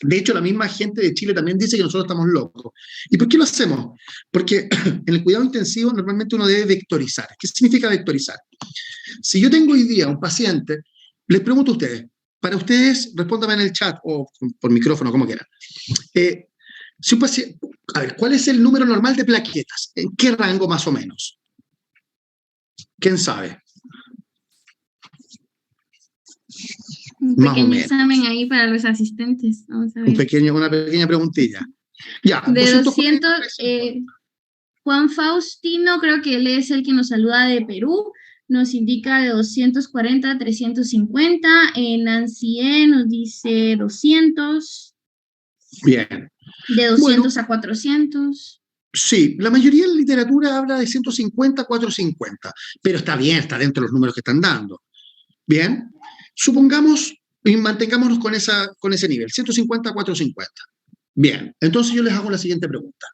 De hecho, la misma gente de Chile también dice que nosotros estamos locos. ¿Y por qué lo hacemos? Porque en el cuidado intensivo normalmente uno debe vectorizar. ¿Qué significa vectorizar? Si yo tengo hoy día un paciente, les pregunto a ustedes, para ustedes, respóndame en el chat o por micrófono, como quieran. Si un paciente, a ver, ¿cuál es el número normal de plaquetas? ¿En qué rango más o menos? ¿Quién sabe? Un pequeño examen ahí para los asistentes. Vamos a ver. Una pequeña preguntilla. Ya, de 200, Juan Faustino, creo que él es el que nos saluda de Perú, nos indica de 240 a 350. Nancy E nos dice 200. Bien. De 200 a 400. Sí, la mayoría de la literatura habla de 150 a 450, pero está bien, está dentro de los números que están dando. Bien, supongamos y mantengámonos con ese nivel, 150 a 450. Bien, entonces yo les hago la siguiente pregunta.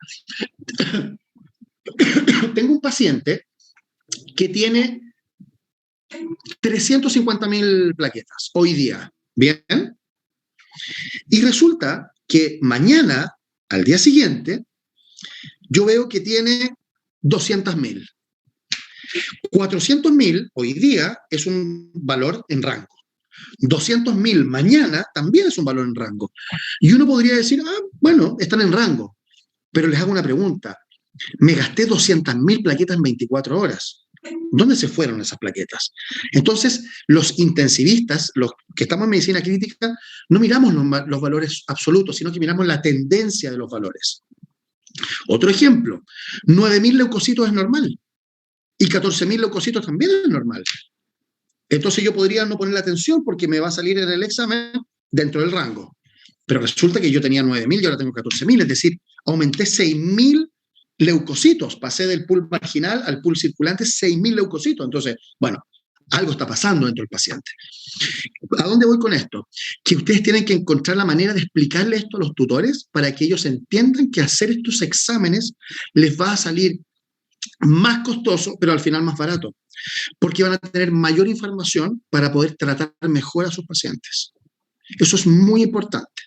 Tengo un paciente que tiene 350.000 plaquetas hoy día, ¿bien? Y resulta que mañana, al día siguiente, yo veo que tiene 200.000. 400.000 hoy día es un valor en rango. 200.000 mañana también es un valor en rango. Y uno podría decir, bueno, están en rango. Pero les hago una pregunta. Me gasté 200.000 plaquetas en 24 horas. ¿Dónde se fueron esas plaquetas? Entonces, los intensivistas, los que estamos en medicina crítica, no miramos los valores absolutos, sino que miramos la tendencia de los valores. Otro ejemplo, 9.000 leucocitos es normal y 14.000 leucocitos también es normal. Entonces yo podría no poner la atención porque me va a salir en el examen dentro del rango. Pero resulta que yo tenía 9.000 y ahora tengo 14.000, es decir, aumenté 6.000 leucocitos, pasé del pool marginal al pool circulante, 6.000 leucocitos. Entonces, bueno, algo está pasando dentro del paciente. ¿A dónde voy con esto? Que ustedes tienen que encontrar la manera de explicarle esto a los tutores para que ellos entiendan que hacer estos exámenes les va a salir más costoso, pero al final más barato, porque van a tener mayor información para poder tratar mejor a sus pacientes. Eso es muy importante.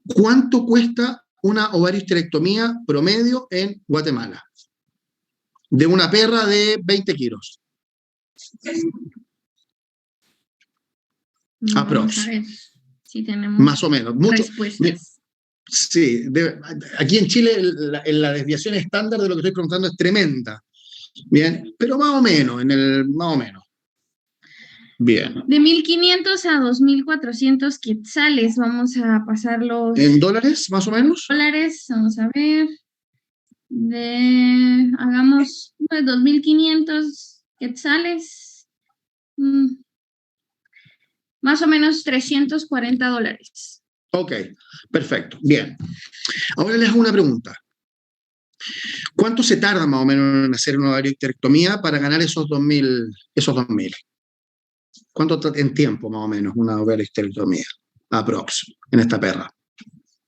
¿Cuánto cuesta una ovariohisterectomía promedio en Guatemala? De una perra de 20 kilos. Vamos a ver si tenemos más o menos. respuestas. Sí, aquí en Chile la desviación estándar de lo que estoy preguntando es tremenda. Bien, pero más o menos, más o menos. Bien. De 1.500 a 2.400 quetzales, vamos a pasarlos. ¿En dólares, más o menos? Dólares, vamos a ver. Hagamos 2.500 quetzales. Más o menos $340. Ok, perfecto, bien. Ahora les hago una pregunta. ¿Cuánto se tarda más o menos en hacer una ovariohisterectomía para ganar esos 2.000? ¿Cuánto en tiempo más o menos una ovariohisterectomía? Aprox, en esta perra.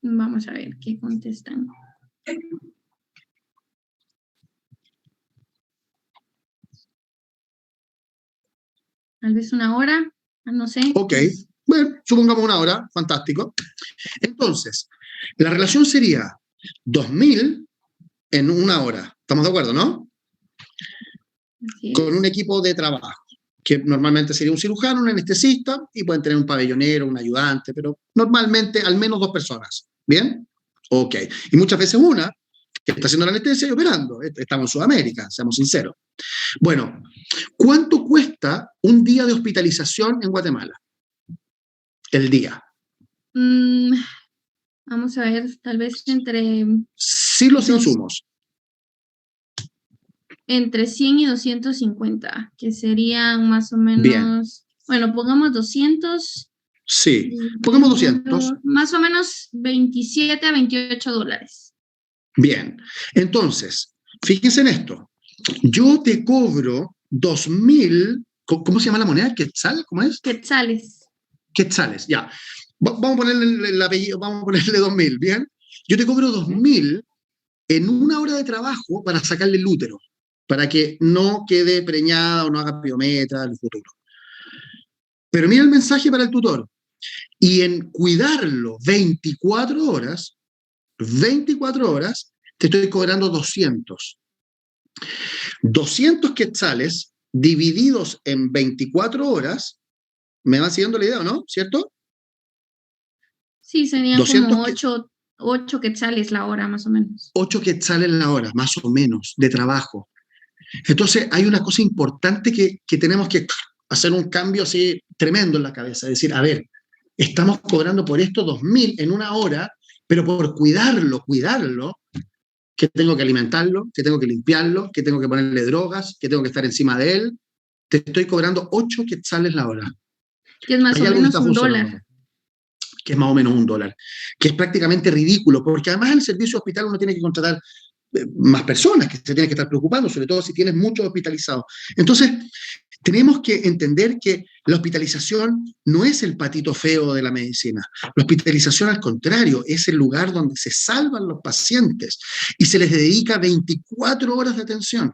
Vamos a ver qué contestan. Tal vez 1 hora, no sé. Ok, bueno, supongamos 1 hora, fantástico. Entonces, la relación sería 2.000 en 1 hora. ¿Estamos de acuerdo, no? Con un equipo de trabajo, que normalmente sería un cirujano, un anestesista, y pueden tener un pabellonero, un ayudante, pero normalmente al menos 2 personas. ¿Bien? Ok. Y muchas veces una que está haciendo la anestesia y operando. Estamos en Sudamérica, seamos sinceros. Bueno, ¿cuánto cuesta un día de hospitalización en Guatemala? El día. Vamos a ver, tal vez entre... Sí, los insumos. Entre 100 y 250, que serían más o menos... Bien. Bueno, pongamos 200. Sí, pongamos 200. Más o menos 27 a 28 dólares. Bien, entonces, fíjense en esto. Yo te cobro 2.000, ¿cómo se llama la moneda? ¿Quetzal? ¿Cómo es? Quetzales. Quetzales, ya. Vamos a ponerle el apellido, vamos a ponerle 2.000, ¿bien? Yo te cobro 2.000 en 1 hora de trabajo para sacarle el útero, para que no quede preñada o no haga piometra en el futuro. Pero mira el mensaje para el tutor. Y en cuidarlo 24 horas, te estoy cobrando 200. 200 quetzales divididos en 24 horas, ¿me van siguiendo la idea o no? ¿Cierto? Sí, serían como 8 quetzales la hora, más o menos. 8 quetzales la hora, más o menos, de trabajo. Entonces, hay una cosa importante que tenemos que hacer un cambio así tremendo en la cabeza. Es decir, a ver, estamos cobrando por esto 2.000 en 1 hora, pero por cuidarlo, que tengo que alimentarlo, que tengo que limpiarlo, que tengo que ponerle drogas, que tengo que estar encima de él, te estoy cobrando 8 quetzales la hora. Que es más o menos $1. Que es más o menos $1, que es prácticamente ridículo, porque además en el servicio hospital uno tiene que contratar más personas que se tienen que estar preocupando, sobre todo si tienes muchos hospitalizados. Entonces, tenemos que entender que la hospitalización no es el patito feo de la medicina. La hospitalización, al contrario, es el lugar donde se salvan los pacientes y se les dedica 24 horas de atención.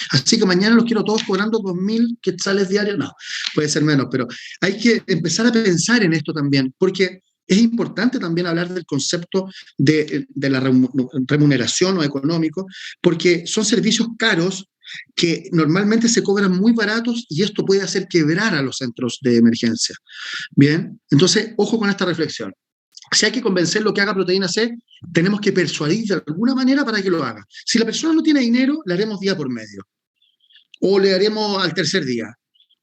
Así que mañana los quiero todos cobrando 2.000 quetzales diarios. No, puede ser menos, pero hay que empezar a pensar en esto también, porque es importante también hablar del concepto de la remuneración o económico, porque son servicios caros que normalmente se cobran muy baratos y esto puede hacer quebrar a los centros de emergencia. Bien, entonces, ojo con esta reflexión. Si hay que convencerlo que haga proteína C, tenemos que persuadir de alguna manera para que lo haga. Si la persona no tiene dinero, le haremos día por medio. O le haremos al tercer día.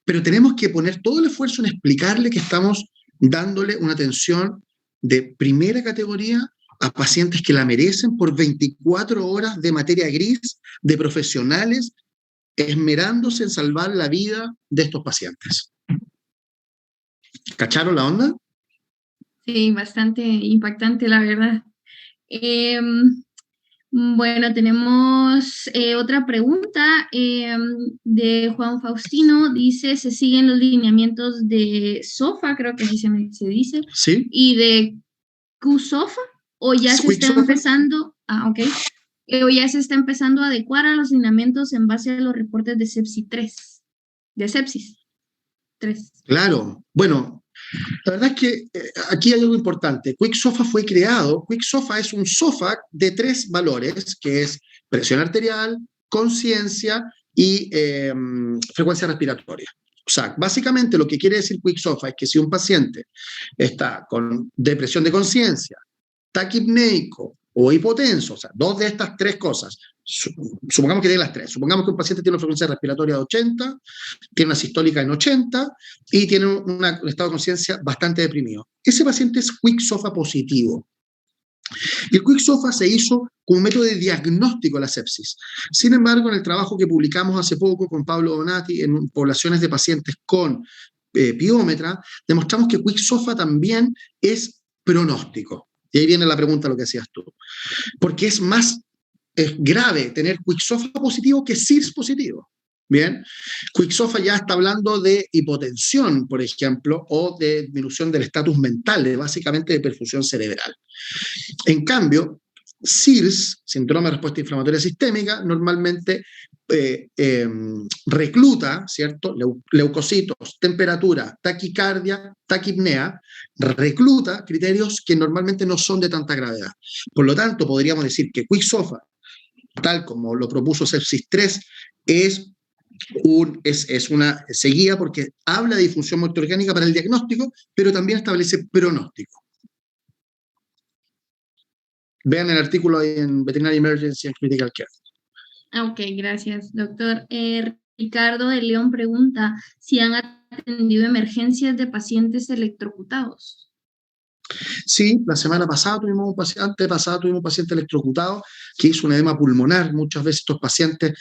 Pero tenemos que poner todo el esfuerzo en explicarle que estamos dándole una atención de primera categoría a pacientes que la merecen por 24 horas de materia gris, de profesionales, esmerándose en salvar la vida de estos pacientes. ¿Cacharon la onda? Sí, bastante impactante, la verdad. Bueno, tenemos otra pregunta de Juan Faustino. Dice, ¿se siguen los lineamientos de SOFA? Creo que así se dice. Sí. ¿Y de QSOFA? ¿O ya se está empezando? Ah, ok. o ya se está empezando a adecuar a los lineamientos en base a los reportes de sepsis 3, de sepsis 3. Claro, bueno, la verdad es que aquí hay algo importante. QuickSOFA fue creado, QuickSOFA es un SOFA de 3 valores, que es presión arterial, conciencia y frecuencia respiratoria. O sea, básicamente lo que quiere decir QuickSOFA es que si un paciente está con depresión de conciencia, taquipneico o hipotenso, o sea, 2 de estas 3 cosas, supongamos que tiene las 3, supongamos que un paciente tiene una frecuencia respiratoria de 80, tiene una sistólica en 80 y tiene un estado de conciencia bastante deprimido. Ese paciente es QuickSOFA positivo. Y el QuickSOFA se hizo como un método de diagnóstico de la sepsis. Sin embargo, en el trabajo que publicamos hace poco con Pablo Donati en poblaciones de pacientes con piómetra, demostramos que QuickSOFA también es pronóstico. Y ahí viene la pregunta, lo que hacías tú. Porque es más grave tener QuickSOFA positivo que SIRS positivo. Bien, QuickSOFA ya está hablando de hipotensión, por ejemplo, o de disminución del estatus mental, básicamente de perfusión cerebral. En cambio, SIRS, síndrome de respuesta inflamatoria sistémica, normalmente recluta, ¿cierto? Leucocitos, temperatura, taquicardia, taquipnea, recluta criterios que normalmente no son de tanta gravedad. Por lo tanto, podríamos decir que QuickSOFA, tal como lo propuso Sepsis 3, se guía porque habla de disfunción multiorgánica para el diagnóstico, pero también establece pronóstico. Vean el artículo ahí en Veterinary Emergency and Critical Care. Ok, gracias, doctor. Ricardo de León pregunta si han atendido emergencias de pacientes electrocutados. Sí, la semana pasada tuvimos antepasada tuvimos un paciente electrocutado que hizo un edema pulmonar. Muchas veces estos pacientes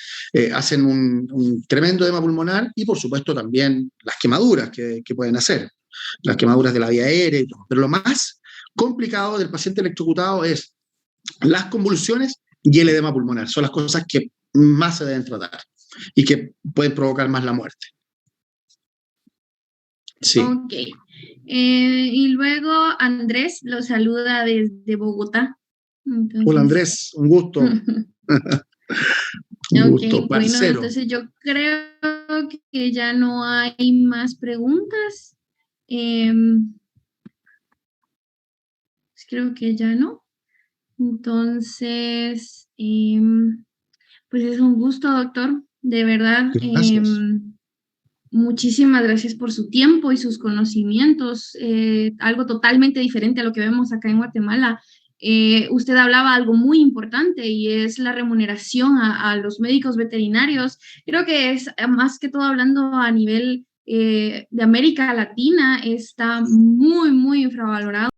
hacen un tremendo edema pulmonar y por supuesto también las quemaduras que pueden hacer, las quemaduras de la vía aérea y todo. Pero lo más complicado del paciente electrocutado es las convulsiones y el edema pulmonar. Son las cosas que más se deben tratar y que pueden provocar más la muerte. Sí. Ok. Y luego Andrés lo saluda desde Bogotá. Entonces... Hola Andrés, un gusto. Un gusto, parcero. Bueno, entonces yo creo que ya no hay más preguntas. Creo que ya no. Entonces, pues es un gusto, doctor. De verdad. Gracias. Muchísimas gracias por su tiempo y sus conocimientos, algo totalmente diferente a lo que vemos acá en Guatemala. Usted hablaba algo muy importante y es la remuneración a los médicos veterinarios. Creo que es más que todo hablando a nivel de América Latina, está muy, muy infravalorado.